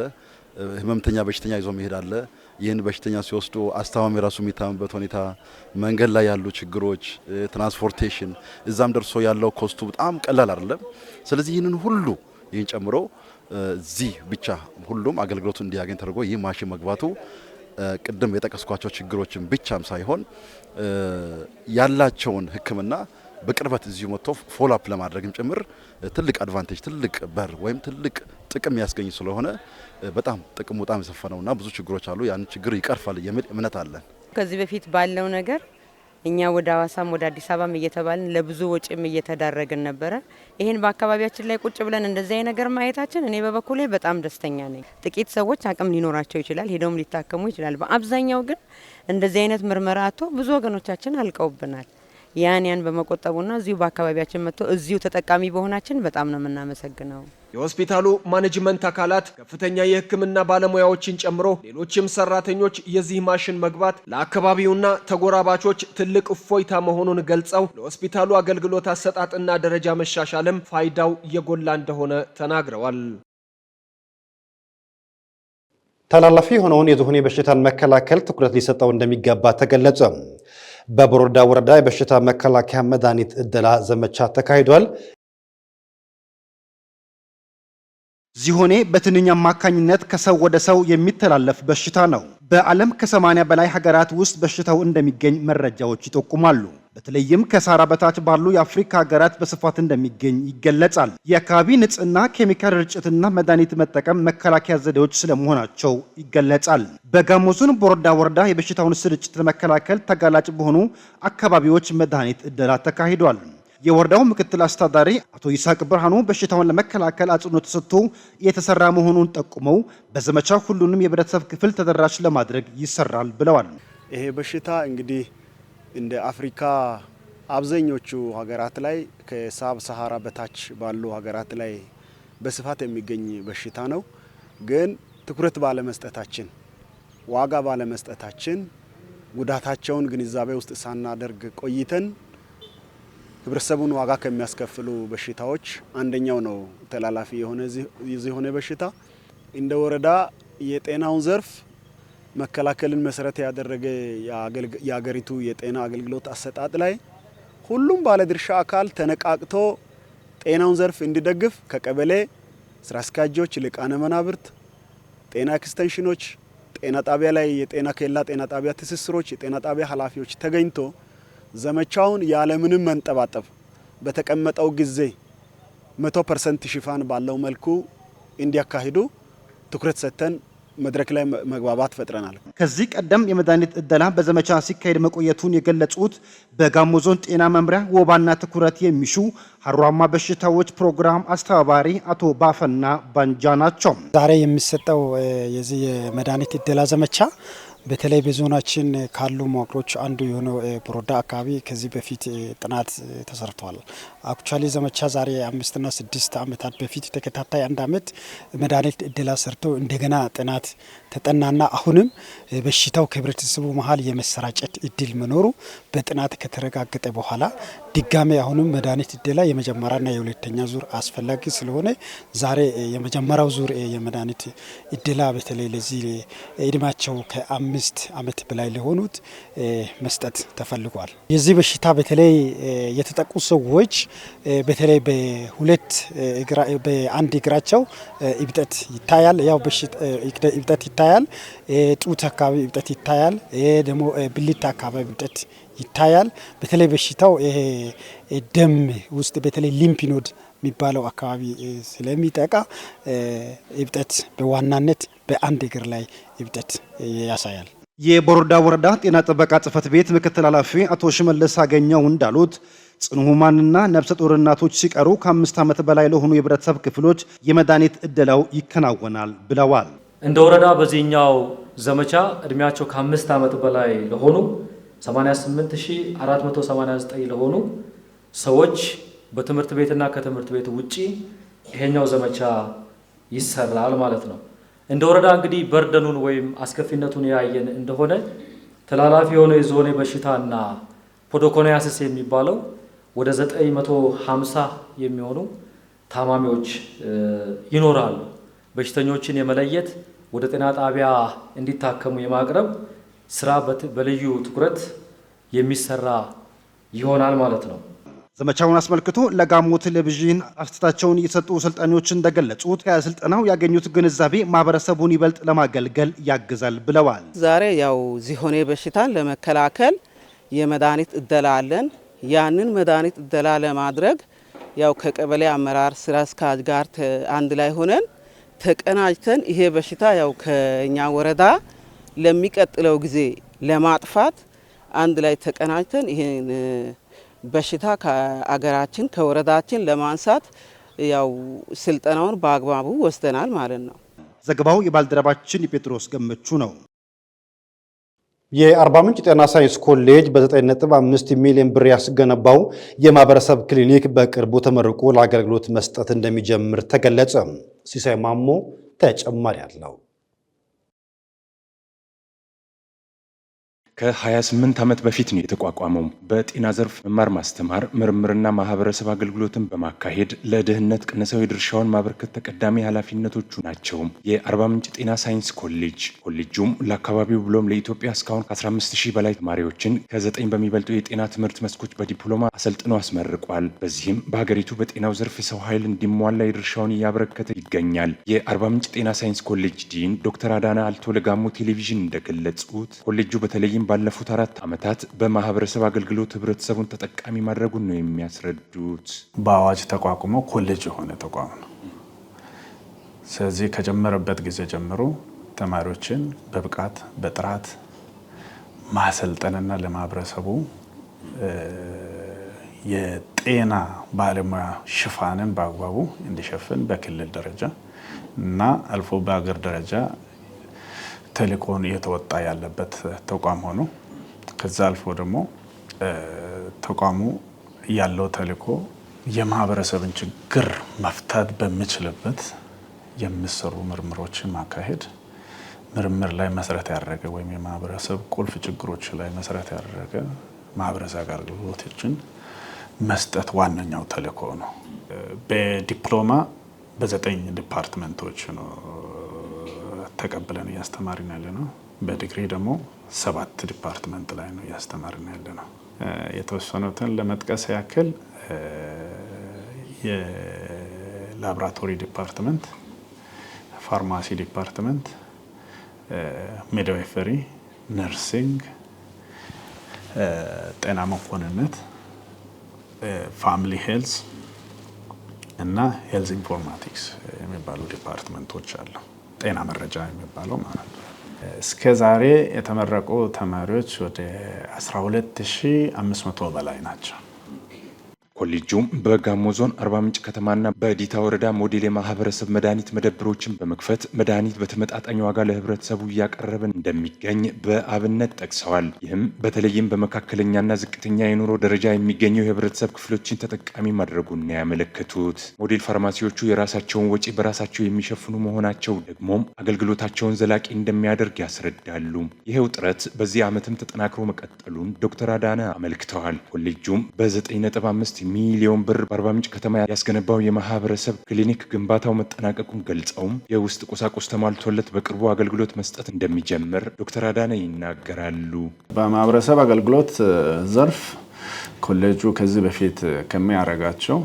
ህመምተኛ በሽተኛ ይዞ መሄድ አለ። ይህን በሽተኛ ሲወስዱ አስተማሚ ራሱ የሚታምበት ሁኔታ፣ መንገድ ላይ ያሉ ችግሮች፣ ትራንስፖርቴሽን እዛም ደርሶ ያለው ኮስቱ በጣም ቀላል አይደለም። ስለዚህ ይህን ጨምሮ እዚህ ብቻ ሁሉም አገልግሎቱ እንዲያገኝ ተደርጎ ይህ ማሽን መግባቱ ቅድም የጠቀስኳቸው ችግሮችን ብቻም ሳይሆን ያላቸውን ሕክምና በቅርበት እዚሁ መጥቶ ፎሎ አፕ ለማድረግም ጭምር ትልቅ አድቫንቴጅ፣ ትልቅ በር ወይም ትልቅ ጥቅም ያስገኝ ስለሆነ በጣም ጥቅሙ በጣም የሰፋ ነውና ብዙ ችግሮች አሉ። ያን ችግር ይቀርፋል የሚል እምነት አለን። ከዚህ በፊት ባለው ነገር እኛ ወደ ሐዋሳም ወደ አዲስ አበባም እየተባልን ለብዙ ወጪም እየተዳረግን ነበረ። ይሄን በአካባቢያችን ላይ ቁጭ ብለን እንደዚህ አይነት ነገር ማየታችን እኔ በበኩሌ በጣም ደስተኛ ነኝ። ጥቂት ሰዎች አቅም ሊኖራቸው ይችላል፣ ሄደውም ሊታከሙ ይችላል። በአብዛኛው ግን እንደዚህ አይነት ምርመራ አጥቶ ብዙ ወገኖቻችን አልቀውብናል። ያን በመቆጠቡና እዚሁ በአካባቢያችን መጥቶ እዚሁ ተጠቃሚ በሆናችን በጣም ነው የምናመሰግነው። የሆስፒታሉ ማኔጅመንት አካላት ከፍተኛ የሕክምና ባለሙያዎችን ጨምሮ ሌሎችም ሰራተኞች የዚህ ማሽን መግባት ለአካባቢውና ተጎራባቾች ትልቅ እፎይታ መሆኑን ገልጸው ለሆስፒታሉ አገልግሎት አሰጣጥና ደረጃ መሻሻልም ፋይዳው የጎላ እንደሆነ ተናግረዋል። ተላላፊ የሆነውን የዝሆኔ በሽታን መከላከል ትኩረት ሊሰጠው እንደሚገባ ተገለጸ። በቦረዳ ወረዳ የበሽታ መከላከያ መድኃኒት እደላ ዘመቻ ተካሂዷል። ዝሆኔ በትንኝ አማካኝነት ከሰው ወደ ሰው የሚተላለፍ በሽታ ነው። በዓለም ከ80 በላይ ሀገራት ውስጥ በሽታው እንደሚገኝ መረጃዎች ይጠቁማሉ። በተለይም ከሳራ በታች ባሉ የአፍሪካ ሀገራት በስፋት እንደሚገኝ ይገለጻል። የአካባቢ ንጽህና፣ ኬሚካል ርጭትና መድኃኒት መጠቀም መከላከያ ዘዴዎች ስለመሆናቸው ይገለጻል። በጋሞ ዞን ቦረዳ ወረዳ የበሽታውን ስርጭት ለመከላከል ተጋላጭ በሆኑ አካባቢዎች መድኃኒት እደላ ተካሂዷል። የወረዳው ምክትል አስተዳዳሪ አቶ ይስሐቅ ብርሃኑ በሽታውን ለመከላከል አጽንኦት ተሰጥቶ የተሰራ መሆኑን ጠቁመው በዘመቻ ሁሉንም የህብረተሰብ ክፍል ተደራሽ ለማድረግ ይሰራል ብለዋል። ይሄ በሽታ እንግዲህ እንደ አፍሪካ አብዛኞቹ ሀገራት ላይ ከሳብ ሰሃራ በታች ባሉ ሀገራት ላይ በስፋት የሚገኝ በሽታ ነው። ግን ትኩረት ባለመስጠታችን፣ ዋጋ ባለመስጠታችን ጉዳታቸውን ግንዛቤ ውስጥ ሳናደርግ ቆይተን ህብረተሰቡን ዋጋ ከሚያስከፍሉ በሽታዎች አንደኛው ነው ተላላፊ የሆነ በሽታ። እንደ ወረዳ የጤናውን ዘርፍ መከላከልን መሰረት ያደረገ የአገሪቱ የጤና አገልግሎት አሰጣጥ ላይ ሁሉም ባለድርሻ አካል ተነቃቅቶ ጤናውን ዘርፍ እንዲደግፍ ከቀበሌ ስራ አስኪያጆች፣ ሊቃነ መናብርት፣ ጤና ኤክስቴንሽኖች፣ ጤና ጣቢያ ላይ የጤና ኬላ ጤና ጣቢያ ትስስሮች፣ የጤና ጣቢያ ኃላፊዎች ተገኝቶ ዘመቻውን ያለምንም መንጠባጠብ በተቀመጠው ጊዜ 100% ሽፋን ባለው መልኩ እንዲያካሂዱ ትኩረት ሰጥተን መድረክ ላይ መግባባት ፈጥረናል። ከዚህ ቀደም የመድኃኒት እደላ በዘመቻ ሲካሄድ መቆየቱን የገለጹት በጋሞ ዞን ጤና መምሪያ ወባና ትኩረት የሚሹ ሀሩራማ በሽታዎች ፕሮግራም አስተባባሪ አቶ ባፈና ባንጃ ናቸው። ዛሬ የሚሰጠው የዚህ የመድኃኒት እደላ ዘመቻ በተለይ በዞናችን ካሉ መዋቅሮች አንዱ የሆነው ቦረዳ አካባቢ ከዚህ በፊት ጥናት ተሰርቷል። አክቹአሊ ዘመቻ ዛሬ 5 እና 6 ዓመታት በፊት ተከታታይ 1 ዓመት መድኃኒት እደላ ሰርቶ እንደገና ጥናት ተጠናና አሁንም በሽታው ከህብረተሰቡ መሀል የመሰራጨት እድል መኖሩ በጥናት ከተረጋገጠ በኋላ ድጋሜ አሁንም መድኃኒት እደላ የመጀመሪያና የሁለተኛ ዙር አስፈላጊ ስለሆነ ዛሬ የመጀመሪያው ዙር የመድኃኒት እደላ በተለይ ለዚህ እድሜያቸው ከ5 ዓመት በላይ ለሆኑት መስጠት ተፈልጓል። የዚህ በሽታ በተለይ የተጠቁ ሰዎች በተለይ በአንድ እግራቸው እብጠት ይታያል። ያው እብጠት ይታያል። ጡት አካባቢ እብጠት ይታያል። ደግሞ ብልት አካባቢ እብጠት ይታያል። በተለይ በሽታው ደም ውስጥ በተለይ ሊምፒኖድ የሚባለው አካባቢ ስለሚጠቃ እብጠት በዋናነት በአንድ እግር ላይ እብጠት ያሳያል። የቦረዳ ወረዳ ጤና ጥበቃ ጽሕፈት ቤት ምክትል ኃላፊ አቶ ሽመልስ አገኘው እንዳሉት ጽኑ ህሙማንና ነፍሰ ጡር እናቶች ሲቀሩ ከ5 ዓመት በላይ ለሆኑ የህብረተሰብ ክፍሎች የመድኃኒት እደላው ይከናወናል ብለዋል። እንደ ወረዳ በዚህኛው ዘመቻ እድሜያቸው ከ5 ዓመት በላይ ለሆኑ 88489 ለሆኑ ሰዎች በትምህርት ቤትና ከትምህርት ቤት ውጪ ይሄኛው ዘመቻ ይሰራል ማለት ነው። እንደ ወረዳ እንግዲህ በርደኑን ወይም አስከፊነቱን ያየን እንደሆነ ተላላፊ የሆነ የዞኔ በሽታና ፖዶኮኒያሲስ የሚባለው ወደ 950 የሚሆኑ ታማሚዎች ይኖራሉ። በሽተኞችን የመለየት ወደ ጤና ጣቢያ እንዲታከሙ የማቅረብ ስራ በልዩ ትኩረት የሚሰራ ይሆናል ማለት ነው። ዘመቻውን አስመልክቶ ለጋሞ ቴሌቪዥን አስተያየታቸውን የሰጡ ሰልጣኞች እንደገለጹት ከስልጠናው ያገኙት ግንዛቤ ማህበረሰቡን ይበልጥ ለማገልገል ያግዛል ብለዋል። ዛሬ ያው ዝሆኔ በሽታን ለመከላከል የመድኃኒት እደላ አለን። ያንን መድኃኒት እደላ ለማድረግ ያው ከቀበሌ አመራር ስራ አስኪያጅ ጋር አንድ ላይ ሆነን ተቀናጅተን ይሄ በሽታ ያው ከኛ ወረዳ ለሚቀጥለው ጊዜ ለማጥፋት አንድ ላይ ተቀናጅተን ይሄን በሽታ ከአገራችን ከወረዳችን ለማንሳት ያው ስልጠናውን በአግባቡ ወስደናል ማለት ነው። ዘገባው የባልደረባችን የጴጥሮስ ገመቹ ነው። የአርባ ምንጭ ጤና ሳይንስ ኮሌጅ በ9.5 ሚሊዮን ብር ያስገነባው የማህበረሰብ ክሊኒክ በቅርቡ ተመርቆ ለአገልግሎት መስጠት እንደሚጀምር ተገለጸ። ሲሳይ ማሞ ተጨማሪ አለው። ከ28 ዓመት በፊት ነው የተቋቋመው። በጤና ዘርፍ መማር ማስተማር፣ ምርምርና ማህበረሰብ አገልግሎትን በማካሄድ ለድህነት ቅነሳዊ ድርሻውን ማበርከት ተቀዳሚ ኃላፊነቶቹ ናቸው። የአርባ ምንጭ ጤና ሳይንስ ኮሌጁም ለአካባቢው ብሎም ለኢትዮጵያ እስካሁን ከ15000 በላይ ተማሪዎችን ከ9 በሚበልጡ የጤና ትምህርት መስኮች በዲፕሎማ አሰልጥኖ አስመርቋል። በዚህም በሀገሪቱ በጤናው ዘርፍ የሰው ኃይል እንዲሟላ የድርሻውን እያበረከተ ይገኛል። የአርባ ምንጭ ጤና ሳይንስ ኮሌጅ ዲን ዶክተር አዳና አልቶ ለጋሞ ቴሌቪዥን እንደገለጹት ኮሌጁ በተለይም ባለፉት 4 ዓመታት በማህበረሰብ አገልግሎት ህብረተሰቡን ተጠቃሚ ማድረጉን ነው የሚያስረዱት። በአዋጅ ተቋቁሞ ኮሌጅ የሆነ ተቋም ነው። ስለዚህ ከጀመረበት ጊዜ ጀምሮ ተማሪዎችን በብቃት በጥራት ማሰልጠንና ለማህበረሰቡ የጤና ባለሙያ ሽፋንን በአግባቡ እንዲሸፍን በክልል ደረጃ እና አልፎ በሀገር ደረጃ ተልእኮን እየተወጣ ያለበት ተቋም ሆኖ ከዛ አልፎ ደግሞ ተቋሙ ያለው ተልእኮ የማህበረሰብን ችግር መፍታት በሚችልበት የሚሰሩ ምርምሮችን ማካሄድ፣ ምርምር ላይ መሰረት ያደረገ ወይም የማህበረሰብ ቁልፍ ችግሮች ላይ መሰረት ያደረገ ማህበረሰብ አገልግሎቶችን መስጠት ዋነኛው ተልእኮ ነው። በዲፕሎማ በ9 ዲፓርትመንቶች ነው ተቀብለን እያስተማርን ያለ ነው። በዲግሪ ደግሞ 7 ዲፓርትመንት ላይ ነው እያስተማርን ያለ ነው። የተወሰኑትን ለመጥቀስ ያክል የላቦራቶሪ ዲፓርትመንት፣ ፋርማሲ ዲፓርትመንት፣ ሚድዋይፈሪ፣ ነርሲንግ፣ ጤና መኮንነት፣ ፋሚሊ ሄልዝ እና ሄልዝ ኢንፎርማቲክስ የሚባሉ ዲፓርትመንቶች አሉ። ጤና መረጃ የሚባለው ማለት ነው። እስከ ዛሬ የተመረቁ ተማሪዎች ወደ 12500 በላይ ናቸው። ኮሌጁም በጋሞ ዞን አርባ ምንጭ ከተማና በዲታ ወረዳ ሞዴል የማህበረሰብ መድኃኒት መደብሮችን በመክፈት መድኃኒት በተመጣጣኝ ዋጋ ለህብረተሰቡ እያቀረበን እንደሚገኝ በአብነት ጠቅሰዋል። ይህም በተለይም በመካከለኛና ዝቅተኛ የኑሮ ደረጃ የሚገኙ የህብረተሰብ ክፍሎችን ተጠቃሚ ማድረጉን ያመለከቱት ሞዴል ፋርማሲዎቹ የራሳቸውን ወጪ በራሳቸው የሚሸፍኑ መሆናቸው ደግሞም አገልግሎታቸውን ዘላቂ እንደሚያደርግ ያስረዳሉ። ይሄው ጥረት በዚህ ዓመትም ተጠናክሮ መቀጠሉን ዶክተር አዳነ አመልክተዋል። ኮሌጁም በ9.5 ሚሊዮን ብር በአርባ ምንጭ ከተማ ያስገነባው የማህበረሰብ ክሊኒክ ግንባታው መጠናቀቁን ገልጸውም የውስጥ ቁሳቁስ ተሟልቶለት በቅርቡ አገልግሎት መስጠት እንደሚጀምር ዶክተር አዳነ ይናገራሉ። በማህበረሰብ አገልግሎት ዘርፍ ኮሌጁ ከዚህ በፊት ከሚያደርጋቸው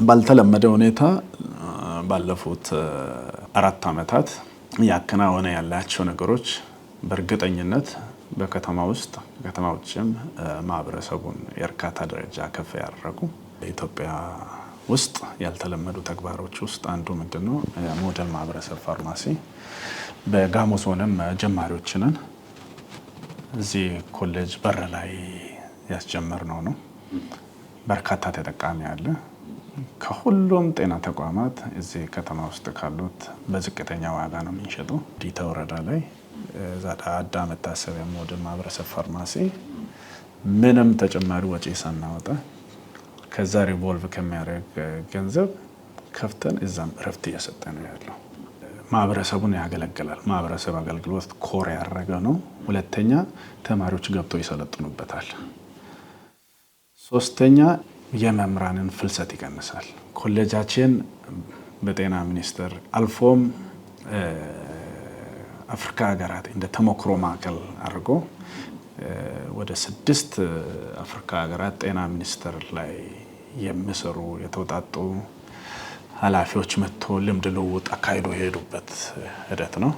ባልተለመደ ሁኔታ ባለፉት 4 ዓመታት ያከናወነ ያላቸው ነገሮች በእርግጠኝነት በከተማ ውስጥ ከተማዎችም ማህበረሰቡን የእርካታ ደረጃ ከፍ ያደረጉ በኢትዮጵያ ውስጥ ያልተለመዱ ተግባሮች ውስጥ አንዱ ምንድነው? ሞዴል ማህበረሰብ ፋርማሲ በጋሞ ዞንም ጀማሪዎችንን እዚህ ኮሌጅ በር ላይ ያስጀመርነው ነው። በርካታ ተጠቃሚ አለ። ከሁሉም ጤና ተቋማት እዚህ ከተማ ውስጥ ካሉት በዝቅተኛ ዋጋ ነው የምንሸጠው። ዲታ ወረዳ ላይ ዛዳ መታሰቢያ ሞዴል ማህበረሰብ ፋርማሲ ምንም ተጨማሪ ወጪ ሳናወጣ ከዛ ሪቮልቭ ከሚያደርግ ገንዘብ ከፍተን እዛም እረፍት እየሰጠ ነው ያለው። ማህበረሰቡን ያገለግላል። ማህበረሰብ አገልግሎት ኮር ያደረገ ነው። ሁለተኛ ተማሪዎች ገብተው ይሰለጥኑበታል። ሶስተኛ የመምህራንን ፍልሰት ይቀንሳል። ኮሌጃችን በጤና ሚኒስቴር አልፎም አፍሪካ ሀገራት እንደ ተሞክሮ ማዕከል አድርጎ ወደ 6 አፍሪካ ሀገራት ጤና ሚኒስቴር ላይ የሚሰሩ የተውጣጡ ኃላፊዎች መጥቶ ልምድ ልውውጥ አካሂዶ የሄዱበት ሂደት ነው።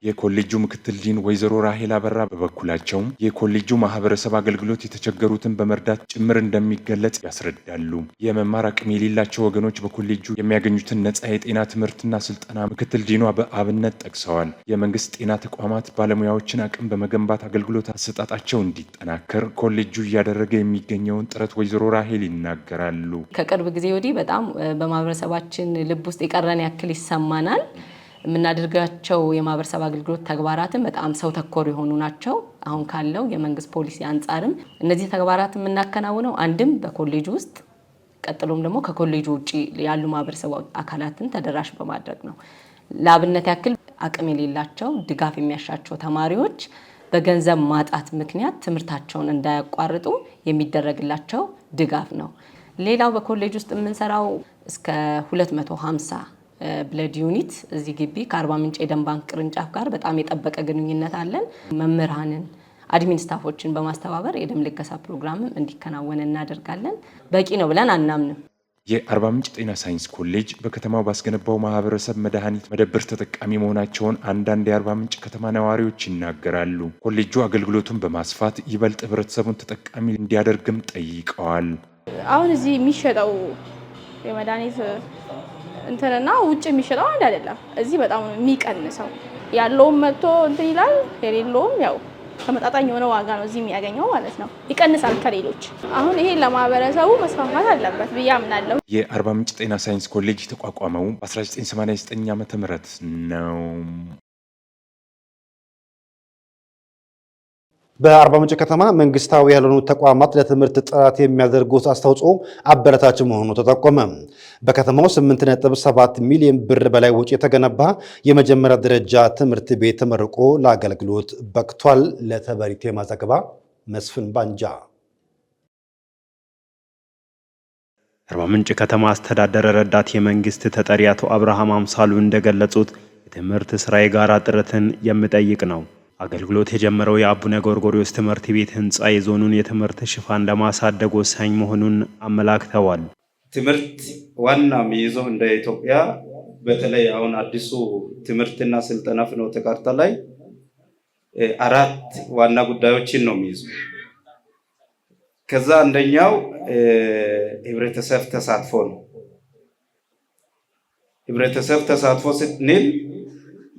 የኮሌጁ ምክትል ዲን ወይዘሮ ራሄል አበራ በበኩላቸውም የኮሌጁ ማህበረሰብ አገልግሎት የተቸገሩትን በመርዳት ጭምር እንደሚገለጽ ያስረዳሉ። የመማር አቅም የሌላቸው ወገኖች በኮሌጁ የሚያገኙትን ነጻ የጤና ትምህርትና ስልጠና ምክትል ዲኗ በአብነት ጠቅሰዋል። የመንግስት ጤና ተቋማት ባለሙያዎችን አቅም በመገንባት አገልግሎት አሰጣጣቸው እንዲጠናከር ኮሌጁ እያደረገ የሚገኘውን ጥረት ወይዘሮ ራሄል ይናገራሉ። ከቅርብ ጊዜ ወዲህ በጣም በማህበረሰባችን ልብ ውስጥ የቀረን ያክል ይሰማናል። የምናደርጋቸው የማህበረሰብ አገልግሎት ተግባራትን በጣም ሰው ተኮር የሆኑ ናቸው። አሁን ካለው የመንግስት ፖሊሲ አንጻርም እነዚህ ተግባራት የምናከናውነው አንድም በኮሌጅ ውስጥ ቀጥሎም ደግሞ ከኮሌጅ ውጪ ያሉ ማህበረሰብ አካላትን ተደራሽ በማድረግ ነው። ለአብነት ያክል አቅም የሌላቸው ድጋፍ የሚያሻቸው ተማሪዎች በገንዘብ ማጣት ምክንያት ትምህርታቸውን እንዳያቋርጡ የሚደረግላቸው ድጋፍ ነው። ሌላው በኮሌጅ ውስጥ የምንሰራው እስከ 250 ብለድ ዩኒት እዚህ ግቢ ከአርባ ምንጭ የደም ባንክ ቅርንጫፍ ጋር በጣም የጠበቀ ግንኙነት አለን። መምህራንን፣ አድሚን ስታፎችን በማስተባበር የደም ልገሳ ፕሮግራምም እንዲከናወን እናደርጋለን። በቂ ነው ብለን አናምንም። የአርባ ምንጭ ጤና ሳይንስ ኮሌጅ በከተማው ባስገነባው ማህበረሰብ መድኃኒት መደብር ተጠቃሚ መሆናቸውን አንዳንድ የአርባ ምንጭ ከተማ ነዋሪዎች ይናገራሉ። ኮሌጁ አገልግሎቱን በማስፋት ይበልጥ ህብረተሰቡን ተጠቃሚ እንዲያደርግም ጠይቀዋል። አሁን እዚህ የሚሸጠው የመድኃኒት እንትንና ውጭ የሚሸጠው አንድ አይደለም። እዚህ በጣም የሚቀንሰው ያለውም መጥቶ እንትን ይላል፣ የሌለውም ያው ተመጣጣኝ የሆነ ዋጋ ነው እዚህ የሚያገኘው ማለት ነው። ይቀንሳል ከሌሎች። አሁን ይሄ ለማህበረሰቡ መስፋፋት አለበት ብዬ አምናለሁ። የአርባ ምንጭ ጤና ሳይንስ ኮሌጅ የተቋቋመው በ1989 ዓ.ም ነው። በአርባ ምንጭ ከተማ መንግስታዊ ያልሆኑ ተቋማት ለትምህርት ጥራት የሚያደርጉት አስተዋጽኦ አበረታች መሆኑ ተጠቆመ። በከተማው 8.7 ሚሊዮን ብር በላይ ወጪ የተገነባ የመጀመሪያ ደረጃ ትምህርት ቤት ተመርቆ ለአገልግሎት በቅቷል። ለተበሪ ቴማ ዘገባ መስፍን ባንጃ። አርባ ምንጭ ከተማ አስተዳደር ረዳት የመንግስት ተጠሪ አቶ አብርሃም አምሳሉ እንደገለጹት የትምህርት ስራ የጋራ ጥረትን የሚጠይቅ ነው። አገልግሎት የጀመረው የአቡነ ጎርጎርዮስ ትምህርት ቤት ህንፃ የዞኑን የትምህርት ሽፋን ለማሳደግ ወሳኝ መሆኑን አመላክተዋል። ትምህርት ዋና የሚይዘው እንደ ኢትዮጵያ በተለይ አሁን አዲሱ ትምህርትና ስልጠና ፍኖተ ካርታ ላይ 4 ዋና ጉዳዮችን ነው የሚይዘው። ከዛ አንደኛው ህብረተሰብ ተሳትፎ ነው። ህብረተሰብ ተሳትፎ ስንል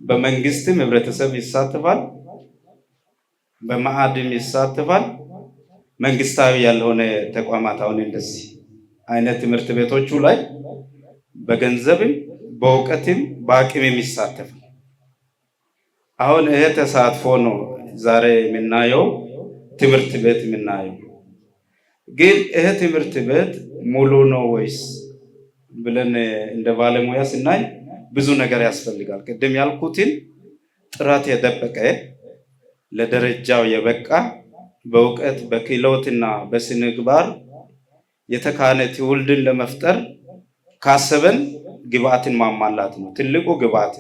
በመንግስትም ህብረተሰብ ይሳተፋል፣ በማዕድም ይሳተፋል። መንግስታዊ ያልሆነ ተቋማት አሁን እንደዚህ አይነት ትምህርት ቤቶቹ ላይ በገንዘብም በእውቀትም በአቅምም ይሳተፋል። አሁን ይሄ ተሳትፎ ነው ዛሬ የምናየው ትምህርት ቤት የምናየው። ግን ይሄ ትምህርት ቤት ሙሉ ነው ወይስ ብለን እንደ ባለሙያ ስናይ ብዙ ነገር ያስፈልጋል። ቅድም ያልኩትን ጥራት የጠበቀ ለደረጃው የበቃ በእውቀት በክህሎትና በስነምግባር የተካነ ትውልድን ለመፍጠር ካሰበን ግብአትን ማሟላት ነው ትልቁ ግብአት።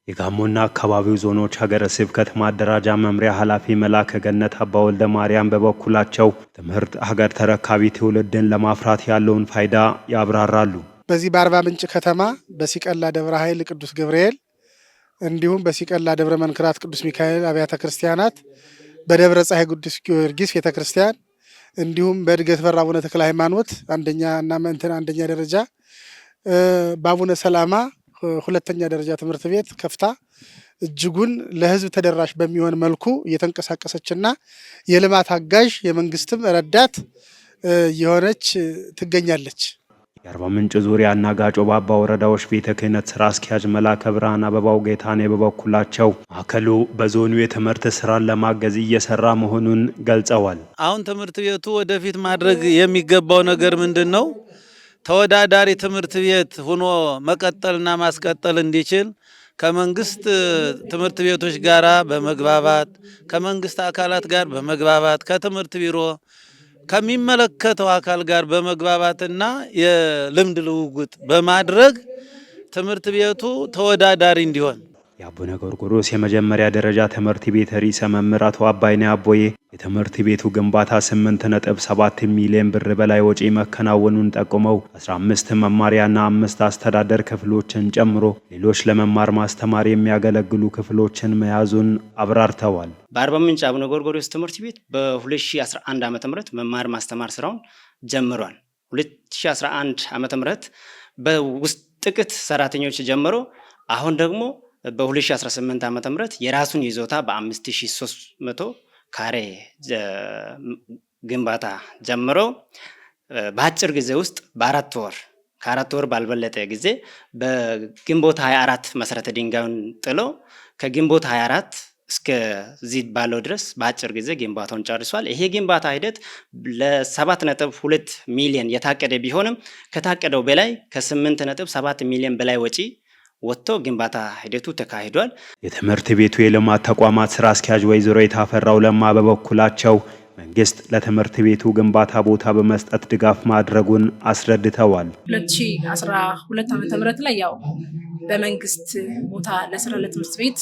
የጋሞና አካባቢው ዞኖች ሀገረ ስብከት ማደራጃ መምሪያ ኃላፊ መላከ ገነት አባ ወልደ ማርያም በበኩላቸው ትምህርት ሀገር ተረካቢ ትውልድን ለማፍራት ያለውን ፋይዳ ያብራራሉ። በዚህ በአርባ ምንጭ ከተማ በሲቀላ ደብረ ኃይል ቅዱስ ገብርኤል እንዲሁም በሲቀላ ደብረ መንክራት ቅዱስ ሚካኤል አብያተ ክርስቲያናት፣ በደብረ ፀሐይ ቅዱስ ጊዮርጊስ ቤተክርስቲያን እንዲሁም በእድገት በር አቡነ ተክለ ሃይማኖት አንደኛ ደረጃ፣ በአቡነ ሰላማ ሁለተኛ ደረጃ ትምህርት ቤት ከፍታ እጅጉን ለህዝብ ተደራሽ በሚሆን መልኩ እየተንቀሳቀሰችና የልማት አጋዥ የመንግስትም ረዳት የሆነች ትገኛለች። የአርባ ምንጭ ዙሪያና ጋጮ ባባ ወረዳዎች ቤተ ክህነት ስራ አስኪያጅ መላከ ብርሃን አበባው ጌታኔ በበኩላቸው ማዕከሉ በዞኑ የትምህርት ስራን ለማገዝ እየሰራ መሆኑን ገልጸዋል። አሁን ትምህርት ቤቱ ወደፊት ማድረግ የሚገባው ነገር ምንድን ነው? ተወዳዳሪ ትምህርት ቤት ሆኖ መቀጠልና ማስቀጠል እንዲችል ከመንግስት ትምህርት ቤቶች ጋር በመግባባት ከመንግስት አካላት ጋር በመግባባት ከትምህርት ቢሮ ከሚመለከተው አካል ጋር በመግባባትና የልምድ ልውውጥ በማድረግ ትምህርት ቤቱ ተወዳዳሪ እንዲሆን የአቡነ ጎርጎርዮስ የመጀመሪያ ደረጃ ትምህርት ቤት ርዕሰ መምህር አቶ አባይኔ አቦዬ የትምህርት ቤቱ ግንባታ 8.7 ሚሊዮን ብር በላይ ወጪ መከናወኑን ጠቁመው 15 መማሪያና 5 አስተዳደር ክፍሎችን ጨምሮ ሌሎች ለመማር ማስተማር የሚያገለግሉ ክፍሎችን መያዙን አብራርተዋል። በአርባ ምንጭ አቡነ ጎርጎርዮስ ትምህርት ቤት በ2011 ዓ.ም መማር ማስተማር ስራውን ጀምሯል። 2011 ዓ.ም በውስጥ ጥቂት ሰራተኞች ጀምሮ አሁን ደግሞ በ2018 ዓ.ም የራሱን ይዞታ በ5300 ካሬ ግንባታ ጀምሮ በአጭር ጊዜ ውስጥ ከአራት ወር ባልበለጠ ጊዜ በግንቦት 24 መሰረተ ድንጋዩን ጥሎ ከግንቦት 24 እስከዚህ ባለው ድረስ በአጭር ጊዜ ግንባታውን ጨርሷል። ይሄ ግንባታ ሂደት ለ7.2 ሚሊዮን የታቀደ ቢሆንም ከታቀደው በላይ ከ8.7 ሚሊዮን በላይ ወጪ ወጥቶ ግንባታ ሂደቱ ተካሂዷል። የትምህርት ቤቱ የልማት ተቋማት ስራ አስኪያጅ ወይዘሮ የታፈራው ለማ በበኩላቸው መንግስት ለትምህርት ቤቱ ግንባታ ቦታ በመስጠት ድጋፍ ማድረጉን አስረድተዋል። 2012 ዓ.ም ላይ ያው በመንግስት ቦታ ለስራ ለትምህርት ቤት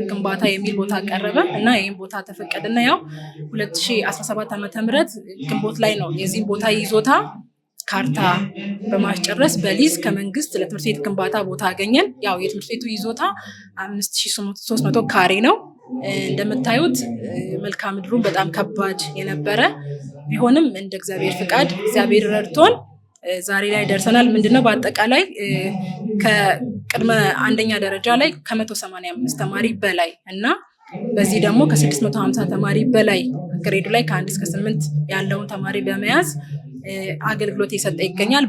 ግንባታ የሚል ቦታ ቀረበ እና ይህን ቦታ ተፈቀደና ያው 2017 ዓ.ም ግንቦት ላይ ነው የዚህ ቦታ ይዞታ ካርታ በማስጨረስ በሊዝ ከመንግስት ለትምህርት ቤት ግንባታ ቦታ አገኘን። ያው የትምህርት ቤቱ ይዞታ 5300 ካሬ ነው። እንደምታዩት መልክዓ ምድሩ በጣም ከባድ የነበረ ቢሆንም እንደ እግዚአብሔር ፍቃድ እግዚአብሔር ረድቶን ዛሬ ላይ ደርሰናል። ምንድነው በአጠቃላይ ከቅድመ አንደኛ ደረጃ ላይ ከ185 ተማሪ በላይ እና በዚህ ደግሞ ከ650 ተማሪ በላይ ግሬዱ ላይ ከ1 እስከ 8 ያለውን ተማሪ በመያዝ አገልግሎት እየሰጠ ይገኛል።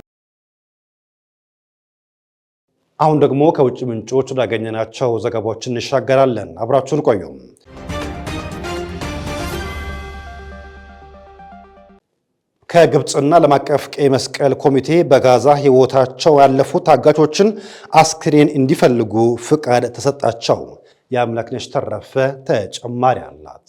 አሁን ደግሞ ከውጭ ምንጮች ወዳገኘናቸው ዘገባዎች እንሻገራለን። አብራችሁን ቆዩ። ከግብጽና ዓለም አቀፍ ቀይ መስቀል ኮሚቴ በጋዛ ሕይወታቸው ያለፉ ታጋቾችን አስክሬን እንዲፈልጉ ፍቃድ ተሰጣቸው። የአምላክነሽ ተረፈ ተጨማሪ አላት።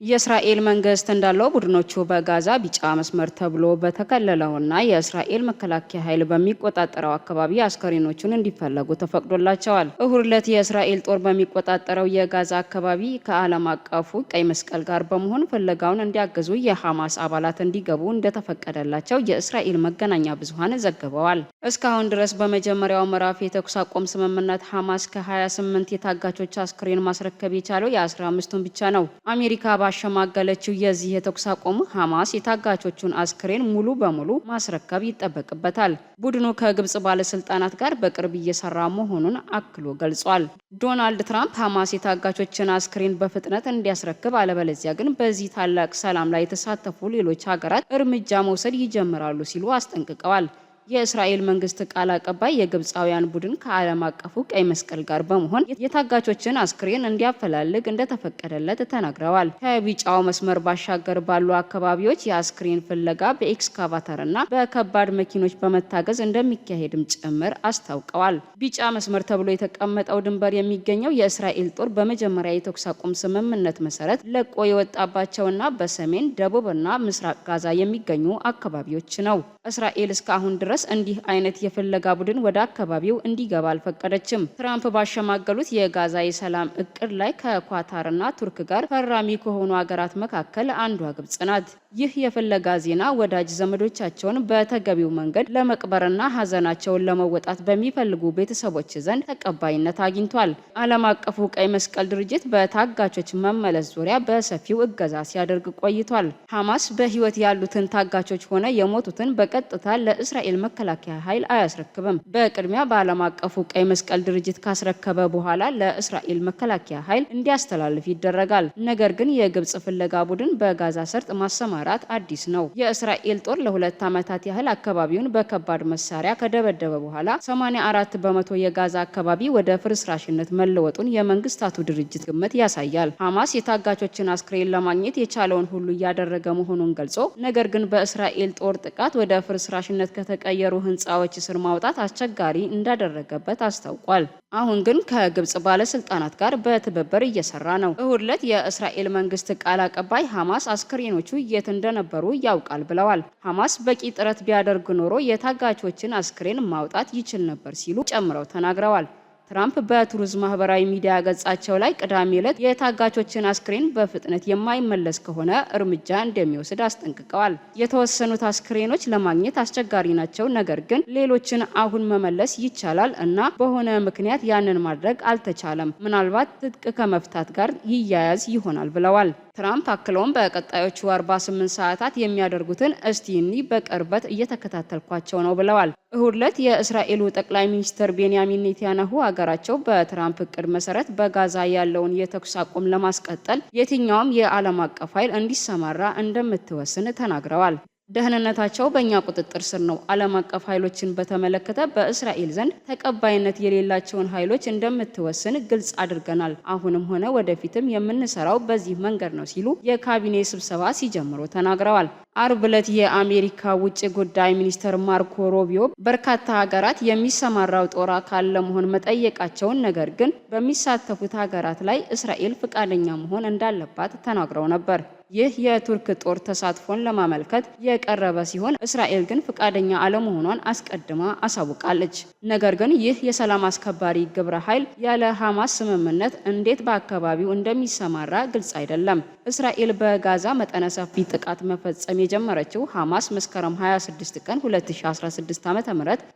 የእስራኤል መንግስት እንዳለው ቡድኖቹ በጋዛ ቢጫ መስመር ተብሎ በተከለለውና የእስራኤል መከላከያ ኃይል በሚቆጣጠረው አካባቢ አስከሬኖቹን እንዲፈለጉ ተፈቅዶላቸዋል። እሁድ ዕለት የእስራኤል ጦር በሚቆጣጠረው የጋዛ አካባቢ ከዓለም አቀፉ ቀይ መስቀል ጋር በመሆን ፍለጋውን እንዲያግዙ የሐማስ አባላት እንዲገቡ እንደተፈቀደላቸው የእስራኤል መገናኛ ብዙሃን ዘግበዋል። እስካሁን ድረስ በመጀመሪያው ምዕራፍ የተኩስ አቁም ስምምነት ሐማስ ከ28 የታጋቾች አስከሬን ማስረከብ የቻለው የ15ቱን ብቻ ነው። አሜሪካ ባሸማገለችው የዚህ የተኩስ አቁም ሐማስ የታጋቾቹን አስክሬን ሙሉ በሙሉ ማስረከብ ይጠበቅበታል። ቡድኑ ከግብጽ ባለስልጣናት ጋር በቅርብ እየሰራ መሆኑን አክሎ ገልጿል። ዶናልድ ትራምፕ ሐማስ የታጋቾችን አስክሬን በፍጥነት እንዲያስረክብ አለበለዚያ ግን በዚህ ታላቅ ሰላም ላይ የተሳተፉ ሌሎች ሀገራት እርምጃ መውሰድ ይጀምራሉ ሲሉ አስጠንቅቀዋል። የእስራኤል መንግስት ቃል አቀባይ የግብጻውያን ቡድን ከዓለም አቀፉ ቀይ መስቀል ጋር በመሆን የታጋቾችን አስክሬን እንዲያፈላልግ እንደተፈቀደለት ተናግረዋል። ከቢጫው መስመር ባሻገር ባሉ አካባቢዎች የአስክሬን ፍለጋ በኤክስካቫተርና በከባድ መኪኖች በመታገዝ እንደሚካሄድም ጭምር አስታውቀዋል። ቢጫ መስመር ተብሎ የተቀመጠው ድንበር የሚገኘው የእስራኤል ጦር በመጀመሪያ የተኩስ አቁም ስምምነት መሰረት ለቆ የወጣባቸውና በሰሜን ደቡብና ምስራቅ ጋዛ የሚገኙ አካባቢዎች ነው። እስራኤል እስካሁን ድረስ እንዲህ አይነት የፍለጋ ቡድን ወደ አካባቢው እንዲገባ አልፈቀደችም። ትራምፕ ባሸማገሉት የጋዛ የሰላም እቅድ ላይ ከኳታርና ቱርክ ጋር ፈራሚ ከሆኑ ሀገራት መካከል አንዷ ግብጽ ናት። ይህ የፍለጋ ዜና ወዳጅ ዘመዶቻቸውን በተገቢው መንገድ ለመቅበርና ሀዘናቸውን ለመወጣት በሚፈልጉ ቤተሰቦች ዘንድ ተቀባይነት አግኝቷል። ዓለም አቀፉ ቀይ መስቀል ድርጅት በታጋቾች መመለስ ዙሪያ በሰፊው እገዛ ሲያደርግ ቆይቷል። ሐማስ በህይወት ያሉትን ታጋቾች ሆነ የሞቱትን በቀጥታ ለእስራኤል መከላከያ ኃይል አያስረክብም። በቅድሚያ በዓለም አቀፉ ቀይ መስቀል ድርጅት ካስረከበ በኋላ ለእስራኤል መከላከያ ኃይል እንዲያስተላልፍ ይደረጋል። ነገር ግን የግብጽ ፍለጋ ቡድን በጋዛ ሰርጥ ማሰማራት አዲስ ነው። የእስራኤል ጦር ለ2 ዓመታት ያህል አካባቢውን በከባድ መሳሪያ ከደበደበ በኋላ 84 በመቶ የጋዛ አካባቢ ወደ ፍርስራሽነት መለወጡን የመንግስታቱ ድርጅት ግምት ያሳያል። ሐማስ የታጋቾችን አስክሬን ለማግኘት የቻለውን ሁሉ እያደረገ መሆኑን ገልጾ ነገር ግን በእስራኤል ጦር ጥቃት ወደ ፍርስራሽነት ከተቀየሩ ህንፃዎች ስር ማውጣት አስቸጋሪ እንዳደረገበት አስታውቋል። አሁን ግን ከግብጽ ባለስልጣናት ጋር በትብብር እየሰራ ነው። እሁድ ዕለት የእስራኤል መንግስት ቃል አቀባይ ሐማስ አስክሬኖቹ የት እንደነበሩ ያውቃል ብለዋል። ሐማስ በቂ ጥረት ቢያደርግ ኖሮ የታጋቾችን አስክሬን ማውጣት ይችል ነበር ሲሉ ጨምረው ተናግረዋል። ትራምፕ በትሩዝ ማህበራዊ ሚዲያ ገጻቸው ላይ ቅዳሜ ዕለት የታጋቾችን አስክሬን በፍጥነት የማይመለስ ከሆነ እርምጃ እንደሚወስድ አስጠንቅቀዋል። የተወሰኑት አስክሬኖች ለማግኘት አስቸጋሪ ናቸው፣ ነገር ግን ሌሎችን አሁን መመለስ ይቻላል እና በሆነ ምክንያት ያንን ማድረግ አልተቻለም፣ ምናልባት ትጥቅ ከመፍታት ጋር ይያያዝ ይሆናል ብለዋል። ትራምፕ አክለውም በቀጣዮቹ 48 ሰዓታት የሚያደርጉትን እስቲኒ በቅርበት እየተከታተልኳቸው ነው ብለዋል። እሁድ ዕለት የእስራኤሉ ጠቅላይ ሚኒስትር ቤንያሚን ኔታንያሁ ሀገራቸው በትራምፕ እቅድ መሰረት በጋዛ ያለውን የተኩስ አቁም ለማስቀጠል የትኛውም የዓለም አቀፍ ኃይል እንዲሰማራ እንደምትወስን ተናግረዋል። ደህንነታቸው በእኛ ቁጥጥር ስር ነው። ዓለም አቀፍ ኃይሎችን በተመለከተ በእስራኤል ዘንድ ተቀባይነት የሌላቸውን ኃይሎች እንደምትወስን ግልጽ አድርገናል። አሁንም ሆነ ወደፊትም የምንሰራው በዚህ መንገድ ነው ሲሉ የካቢኔ ስብሰባ ሲጀምሩ ተናግረዋል። አርብ ዕለት የአሜሪካ ውጭ ጉዳይ ሚኒስትር ማርኮ ሮቢዮ በርካታ ሀገራት የሚሰማራው ጦር አካል ለመሆን መጠየቃቸውን ነገር ግን በሚሳተፉት ሀገራት ላይ እስራኤል ፈቃደኛ መሆን እንዳለባት ተናግረው ነበር። ይህ የቱርክ ጦር ተሳትፎን ለማመልከት የቀረበ ሲሆን እስራኤል ግን ፈቃደኛ አለመሆኗን አስቀድማ አሳውቃለች። ነገር ግን ይህ የሰላም አስከባሪ ግብረ ኃይል ያለ ሐማስ ስምምነት እንዴት በአካባቢው እንደሚሰማራ ግልጽ አይደለም። እስራኤል በጋዛ መጠነ ሰፊ ጥቃት መፈጸም የጀመረችው ሐማስ መስከረም 26 ቀን 2016 ዓ.ም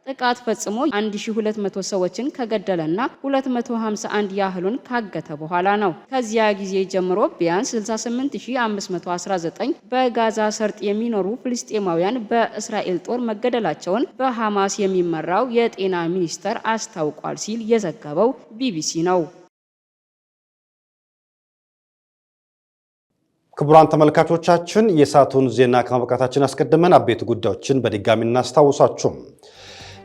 ጥቃት ፈጽሞ 1200 ሰዎችን ከገደለና 251 ያህሉን ካገተ በኋላ ነው። ከዚያ ጊዜ ጀምሮ ቢያንስ 68519 በጋዛ ሰርጥ የሚኖሩ ፍልስጤማውያን በእስራኤል ጦር መገደላቸውን በሐማስ የሚመራው የጤና ሚኒስቴር አስታውቋል ሲል የዘገበው ቢቢሲ ነው። ክቡራን ተመልካቾቻችን የሰዓቱን ዜና ከማብቃታችን አስቀድመን አበይት ጉዳዮችን በድጋሚ እናስታውሳችሁ።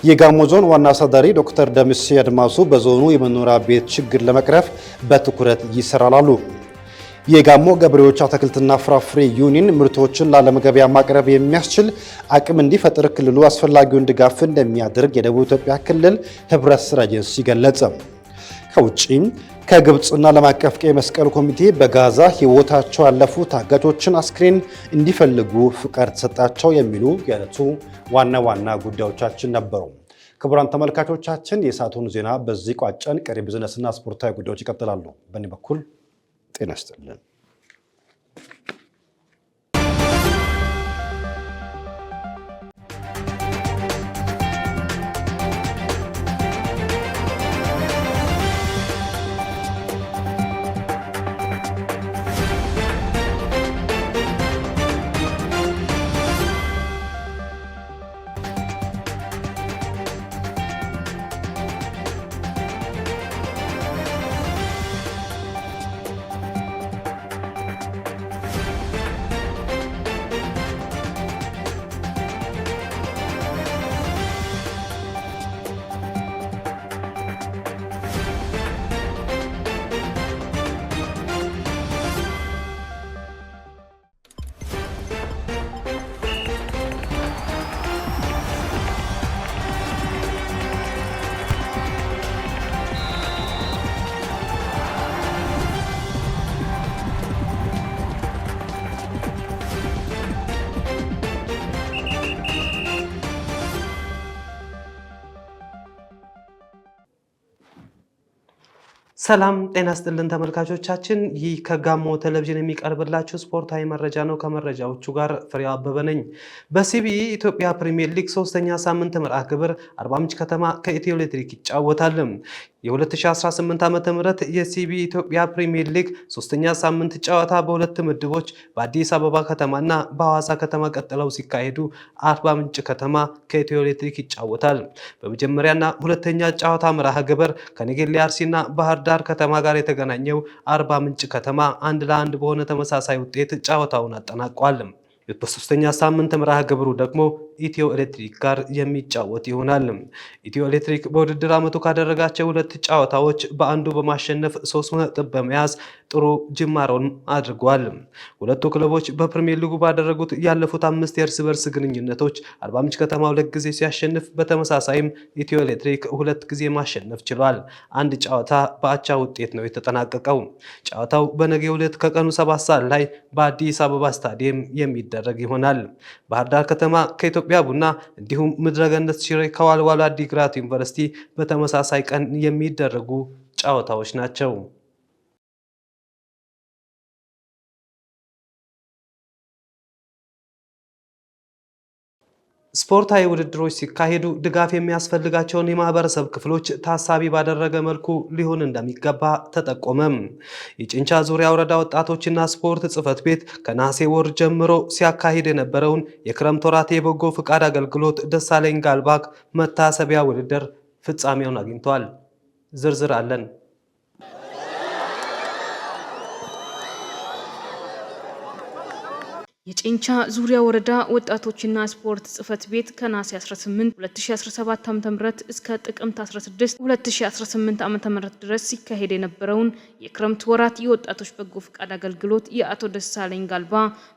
የጋሞ ዞን ዋና አስተዳዳሪ ዶክተር ደምሴ አድማሱ በዞኑ የመኖሪያ ቤት ችግር ለመቅረፍ በትኩረት ይሰራሉ። የጋሞ ገበሬዎች አትክልትና ፍራፍሬ ዩኒየን ምርቶችን ለዓለም ገበያ ማቅረብ የሚያስችል አቅም እንዲፈጥር ክልሉ አስፈላጊውን ድጋፍ እንደሚያደርግ የደቡብ ኢትዮጵያ ክልል ህብረት ስራ ኤጀንሲ ገለጸ። ከውጪም ከግብጽና ዓለም አቀፍ ቀይ መስቀል ኮሚቴ በጋዛ ህይወታቸው ያለፉ ታጋቾችን አስክሬን እንዲፈልጉ ፍቃድ ተሰጣቸው የሚሉ የዕለቱ ዋና ዋና ጉዳዮቻችን ነበሩ። ክቡራን ተመልካቾቻችን የሰዓቱን ዜና በዚህ ቋጨን። ቀሪ ቢዝነስና ስፖርታዊ ጉዳዮች ይቀጥላሉ። በእኔ በኩል ጤና ይስጥልን። ሰላም ጤና ይስጥልን ተመልካቾቻችን፣ ይህ ከጋሞ ቴሌቪዥን የሚቀርብላችሁ ስፖርታዊ መረጃ ነው። ከመረጃዎቹ ጋር ፍሬ አበበ ነኝ። በሲቢኢ ኢትዮጵያ ፕሪሚየር ሊግ 3ኛ ሳምንት መርሃ ግብር አርባ ምንጭ ከተማ ከኢትዮ ኤሌክትሪክ ይጫወታል። የ2018 ዓ.ም የሲቢኢ ኢትዮጵያ ፕሪሚየር ሊግ 3ኛ ሳምንት ጨዋታ በሁለት ምድቦች በአዲስ አበባ ከተማና በሐዋሳ ከተማ ቀጥለው ሲካሄዱ አርባ ምንጭ ከተማ ከኢትዮ ኤሌክትሪክ ይጫወታል። በመጀመሪያና ሁለተኛ ጨዋታ መርሃ ግብር ከነገሌ አርሲና ባህር ዳር ከተማ ጋር የተገናኘው አርባ ምንጭ ከተማ 1-1 በሆነ ተመሳሳይ ውጤት ጨዋታውን አጠናቋል። በሶስተኛ ሳምንት መርሃ ግብሩ ደግሞ ኢትዮ ኤሌክትሪክ ጋር የሚጫወት ይሆናል። ኢትዮ ኤሌክትሪክ በውድድር ዓመቱ ካደረጋቸው ሁለት ጨዋታዎች በአንዱ በማሸነፍ 3 ነጥብ በመያዝ ጥሩ ጅማሮን አድርጓል። ሁለቱ ክለቦች በፕሪሚየር ሊጉ ባደረጉት ያለፉት 5 የእርስ በርስ ግንኙነቶች አርባ ምንጭ ከተማ 2 ጊዜ ሲያሸንፍ፣ በተመሳሳይም ኢትዮ ኤሌክትሪክ 2 ጊዜ ማሸነፍ ችሏል። አንድ ጨዋታ በአቻ ውጤት ነው የተጠናቀቀው። ጨዋታው በነገው ዕለት ከቀኑ 7 ሰዓት ላይ በአዲስ አበባ ስታዲየም የሚደረግ ይሆናል። ባህር ዳር ከተማ ከኢትዮጵያ ቡና እንዲሁም ምድረገነት ሽሬ ከዋልዋሎ አዲግራት ዩኒቨርሲቲ በተመሳሳይ ቀን የሚደረጉ ጨዋታዎች ናቸው። ስፖርታዊ ውድድሮች ሲካሄዱ ድጋፍ የሚያስፈልጋቸውን የማህበረሰብ ክፍሎች ታሳቢ ባደረገ መልኩ ሊሆን እንደሚገባ ተጠቆመም። የጭንቻ ዙሪያ ወረዳ ወጣቶችና ስፖርት ጽሕፈት ቤት ከነሐሴ ወር ጀምሮ ሲያካሂድ የነበረውን የክረምት ወራት የበጎ ፍቃድ አገልግሎት ደሳለኝ ጋልባክ መታሰቢያ ውድድር ፍጻሜውን አግኝቷል። ዝርዝር አለን። የጨንቻ ዙሪያ ወረዳ ወጣቶችና ስፖርት ጽህፈት ቤት ከነሐሴ 18 2017 ዓ.ም እስከ ጥቅምት 16 2018 ዓ.ም ድረስ ሲካሄድ የነበረውን የክረምት ወራት የወጣቶች በጎ ፈቃድ አገልግሎት የአቶ ደሳለኝ ጋልባ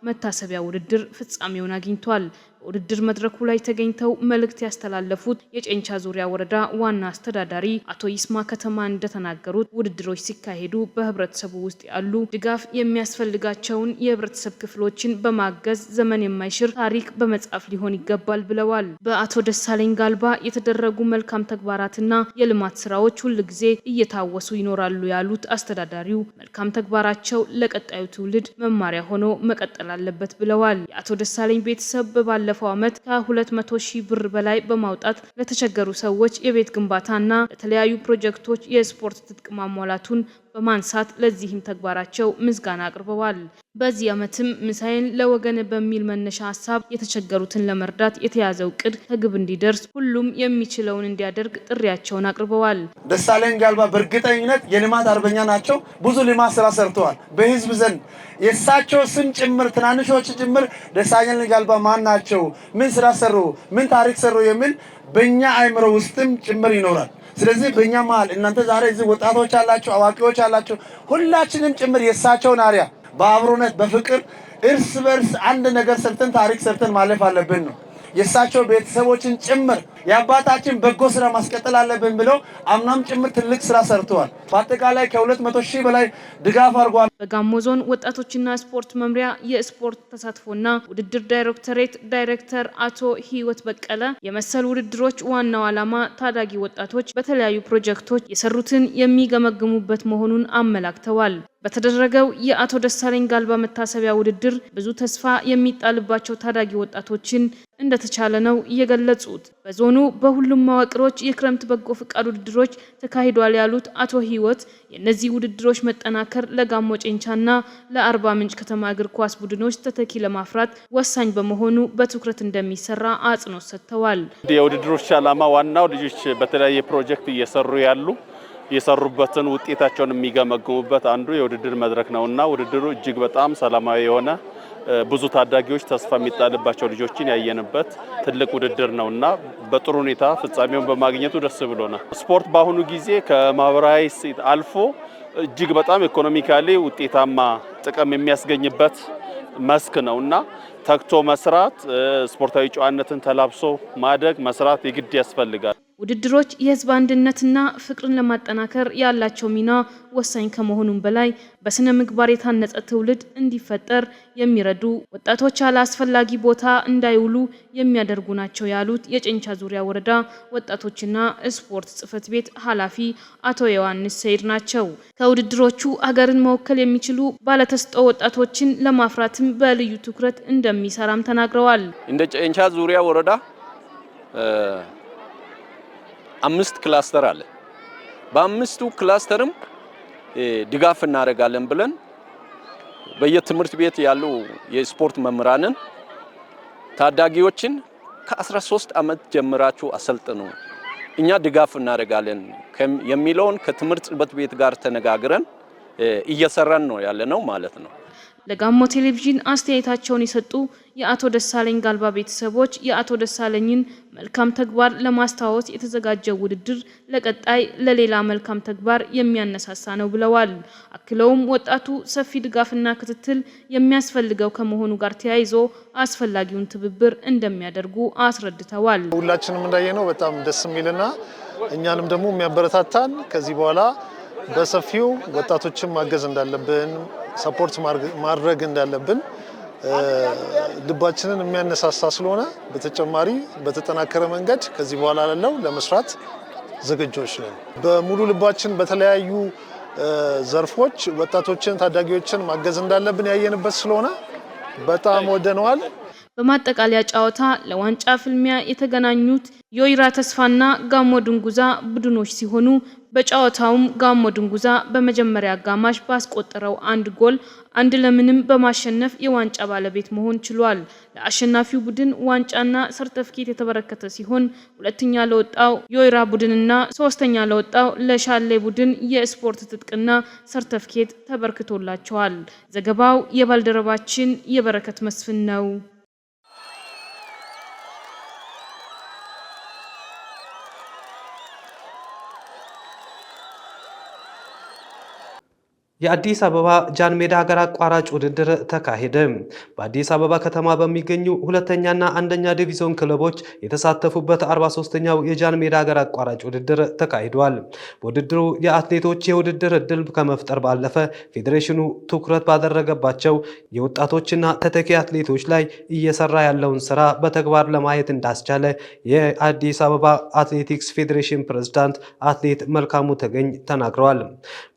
መታሰቢያ ውድድር ፍጻሜውን አግኝቷል። ውድድር መድረኩ ላይ ተገኝተው መልእክት ያስተላለፉት የጨንቻ ዙሪያ ወረዳ ዋና አስተዳዳሪ አቶ ይስማ ከተማ እንደተናገሩት ውድድሮች ሲካሄዱ በህብረተሰቡ ውስጥ ያሉ ድጋፍ የሚያስፈልጋቸውን የህብረተሰብ ክፍሎችን በማገዝ ዘመን የማይሽር ታሪክ በመጻፍ ሊሆን ይገባል ብለዋል። በአቶ ደሳለኝ ጋልባ የተደረጉ መልካም ተግባራትና የልማት ስራዎች ሁልጊዜ እየታወሱ ይኖራሉ ያሉት አስተዳዳሪው መልካም ተግባራቸው ለቀጣዩ ትውልድ መማሪያ ሆኖ መቀጠል አለበት ብለዋል። የአቶ ደሳለኝ ቤተሰብ በባለፈው ዓመት ከ200,000 ብር በላይ በማውጣት ለተቸገሩ ሰዎች የቤት ግንባታና ለተለያዩ ፕሮጀክቶች የስፖርት ትጥቅ ማሟላቱን በማንሳት ለዚህም ተግባራቸው ምስጋና አቅርበዋል። በዚህ ዓመትም ምሳዬን ለወገን በሚል መነሻ ሐሳብ የተቸገሩትን ለመርዳት የተያዘው ዕቅድ ከግብ እንዲደርስ ሁሉም የሚችለውን እንዲያደርግ ጥሪያቸውን አቅርበዋል። ደሳለኝ ጋልባ በእርግጠኝነት የልማት አርበኛ ናቸው። ብዙ ልማት ስራ ሰርተዋል። በህዝብ ዘንድ የእሳቸው ስም ጭምር ትናንሾች ጭምር ደሳለኝ ጋልባ ማን ናቸው፣ ምን ስራ ሰሩ፣ ምን ታሪክ ሰሩ የሚል በእኛ አይምሮ ውስጥም ጭምር ይኖራል። ስለዚህ በእኛ መሀል እናንተ ዛሬ እዚህ ወጣቶች አላችሁ፣ አዋቂዎች አላችሁ፣ ሁላችንም ጭምር የእሳቸውን አርያ በአብሮነት በፍቅር እርስ በርስ አንድ ነገር ሰርተን ታሪክ ሰርተን ማለፍ አለብን ነው። የእሳቸው ቤተሰቦችን ጭምር የአባታችን በጎ ስራ ማስቀጠል አለብን ብለው አምናም ጭምር ትልቅ ስራ ሰርተዋል። በአጠቃላይ ከ200,000 በላይ ድጋፍ አድርጓል። በጋሞ ዞን ወጣቶችና ስፖርት መምሪያ የስፖርት ተሳትፎና ውድድር ዳይሬክቶሬት ዳይሬክተር አቶ ህይወት በቀለ የመሰል ውድድሮች ዋናው ዓላማ ታዳጊ ወጣቶች በተለያዩ ፕሮጀክቶች የሰሩትን የሚገመግሙበት መሆኑን አመላክተዋል። በተደረገው የአቶ ደሳለኝ ጋልባ መታሰቢያ ውድድር ብዙ ተስፋ የሚጣልባቸው ታዳጊ ወጣቶችን እንደተቻለ ነው የገለጹት። በዞኑ በሁሉም መዋቅሮች የክረምት በጎ ፈቃድ ውድድሮች ተካሂዷል ያሉት አቶ ህይወት የነዚህ ውድድሮች መጠናከር ለጋሞ ጨንቻና ለአርባ ምንጭ ከተማ እግር ኳስ ቡድኖች ተተኪ ለማፍራት ወሳኝ በመሆኑ በትኩረት እንደሚሰራ አጽንኦት ሰጥተዋል። የውድድሮች ዓላማ ዋናው ልጆች በተለያየ ፕሮጀክት እየሰሩ ያሉ የሰሩበትን ውጤታቸውን የሚገመግሙበት አንዱ የውድድር መድረክ ነውና ውድድሩ እጅግ በጣም ሰላማዊ የሆነ ብዙ ታዳጊዎች ተስፋ የሚጣልባቸው ልጆችን ያየንበት ትልቅ ውድድር ነውና በጥሩ ሁኔታ ፍጻሜውን በማግኘቱ ደስ ብሎናል። ስፖርት በአሁኑ ጊዜ ከማህበራዊ እሴት አልፎ እጅግ በጣም ኢኮኖሚካሊ ውጤታማ ጥቅም የሚያስገኝበት መስክ ነውና ተግቶ መስራት፣ ስፖርታዊ ጨዋነትን ተላብሶ ማደግ መስራት የግድ ያስፈልጋል። ውድድሮች የህዝብ አንድነትና ፍቅርን ለማጠናከር ያላቸው ሚና ወሳኝ ከመሆኑም በላይ በስነ ምግባር የታነጸ ትውልድ እንዲፈጠር የሚረዱ ወጣቶች አላስፈላጊ ቦታ እንዳይውሉ የሚያደርጉ ናቸው ያሉት የጨንቻ ዙሪያ ወረዳ ወጣቶችና ስፖርት ጽህፈት ቤት ኃላፊ አቶ ዮሐንስ ሰይድ ናቸው። ከውድድሮቹ ሀገርን መወከል የሚችሉ ባለተሰጥኦ ወጣቶችን ለማፍራትም በልዩ ትኩረት እንደሚሰራም ተናግረዋል። እንደ ጨንቻ ዙሪያ ወረዳ 5 ክላስተር አለ። በአምስቱ ክላስተርም ድጋፍ እናደርጋለን ብለን በየትምህርት ቤት ያሉ የስፖርት መምህራንን ታዳጊዎችን ከ13 ዓመት ጀምራችሁ አሰልጥኑ፣ እኛ ድጋፍ እናደርጋለን የሚለውን ከትምህርት ጽሕፈት ቤት ጋር ተነጋግረን እየሰራን ነው ያለነው ማለት ነው። ለጋሞ ቴሌቪዥን አስተያየታቸውን የሰጡ የአቶ ደሳለኝ ጋልባ ቤተሰቦች የአቶ ደሳለኝን መልካም ተግባር ለማስታወስ የተዘጋጀው ውድድር ለቀጣይ ለሌላ መልካም ተግባር የሚያነሳሳ ነው ብለዋል። አክለውም ወጣቱ ሰፊ ድጋፍና ክትትል የሚያስፈልገው ከመሆኑ ጋር ተያይዞ አስፈላጊውን ትብብር እንደሚያደርጉ አስረድተዋል። ሁላችንም እንዳየነው በጣም ደስ የሚልና እኛንም ደግሞ የሚያበረታታን ከዚህ በኋላ በሰፊው ወጣቶችን ማገዝ እንዳለብን ሰፖርት ማድረግ እንዳለብን ልባችንን የሚያነሳሳ ስለሆነ በተጨማሪ በተጠናከረ መንገድ ከዚህ በኋላ ያለው ለመስራት ዝግጆች ነን። በሙሉ ልባችን በተለያዩ ዘርፎች ወጣቶችን ታዳጊዎችን ማገዝ እንዳለብን ያየንበት ስለሆነ በጣም ወደነዋል። በማጠቃለያ ጨዋታ ለዋንጫ ፍልሚያ የተገናኙት የወይራ ተስፋና ጋሞ ድንጉዛ ቡድኖች ሲሆኑ በጨዋታውም ጋሞ ድንጉዛ በመጀመሪያ አጋማሽ ባስቆጠረው 1 ጎል 1-0 በማሸነፍ የዋንጫ ባለቤት መሆን ችሏል። ለአሸናፊው ቡድን ዋንጫና ሰርተፍኬት የተበረከተ ሲሆን ሁለተኛ ለወጣው የወይራ ቡድንና ሶስተኛ ለወጣው ለሻሌ ቡድን የስፖርት ትጥቅና ሰርተፍኬት ተበርክቶላቸዋል። ዘገባው የባልደረባችን የበረከት መስፍን ነው። የአዲስ አበባ ጃን ሜዳ ሀገር አቋራጭ ውድድር ተካሄደ። በአዲስ አበባ ከተማ በሚገኙ ሁለተኛና አንደኛ ዲቪዚዮን ክለቦች የተሳተፉበት 43ኛው የጃን ሜዳ ሀገር አቋራጭ ውድድር ተካሂዷል። በውድድሩ የአትሌቶች የውድድር እድል ከመፍጠር ባለፈ ፌዴሬሽኑ ትኩረት ባደረገባቸው የወጣቶችና ተተኪ አትሌቶች ላይ እየሰራ ያለውን ስራ በተግባር ለማየት እንዳስቻለ የአዲስ አበባ አትሌቲክስ ፌዴሬሽን ፕሬዝዳንት አትሌት መልካሙ ተገኝ ተናግረዋል።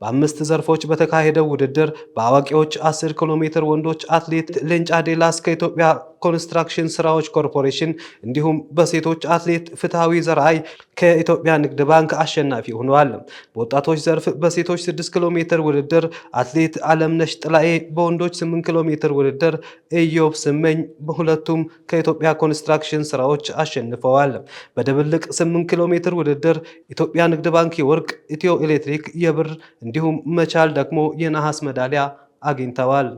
በ5 ዘርፎች ካሄደው ውድድር በአዋቂዎች 10 ኪሎ ሜትር ወንዶች አትሌት ሌንጫ ዴላስ ከኢትዮጵያ ኮንስትራክሽን ስራዎች ኮርፖሬሽን እንዲሁም በሴቶች አትሌት ፍትሃዊ ዘርአይ ከኢትዮጵያ ንግድ ባንክ አሸናፊ ሆነዋል። በወጣቶች ዘርፍ በሴቶች 6 ኪሎ ሜትር ውድድር አትሌት አለምነሽ ጥላኤ፣ በወንዶች 8 ኪሎ ሜትር ውድድር ኢዮብ ስመኝ በሁለቱም ከኢትዮጵያ ኮንስትራክሽን ስራዎች አሸንፈዋል። በድብልቅ 8 ኪሎ ሜትር ውድድር ኢትዮጵያ ንግድ ባንክ የወርቅ፣ ኢትዮ ኤሌክትሪክ የብር እንዲሁም መቻል ደግሞ የነሐስ ሜዳሊያ አግኝተዋል።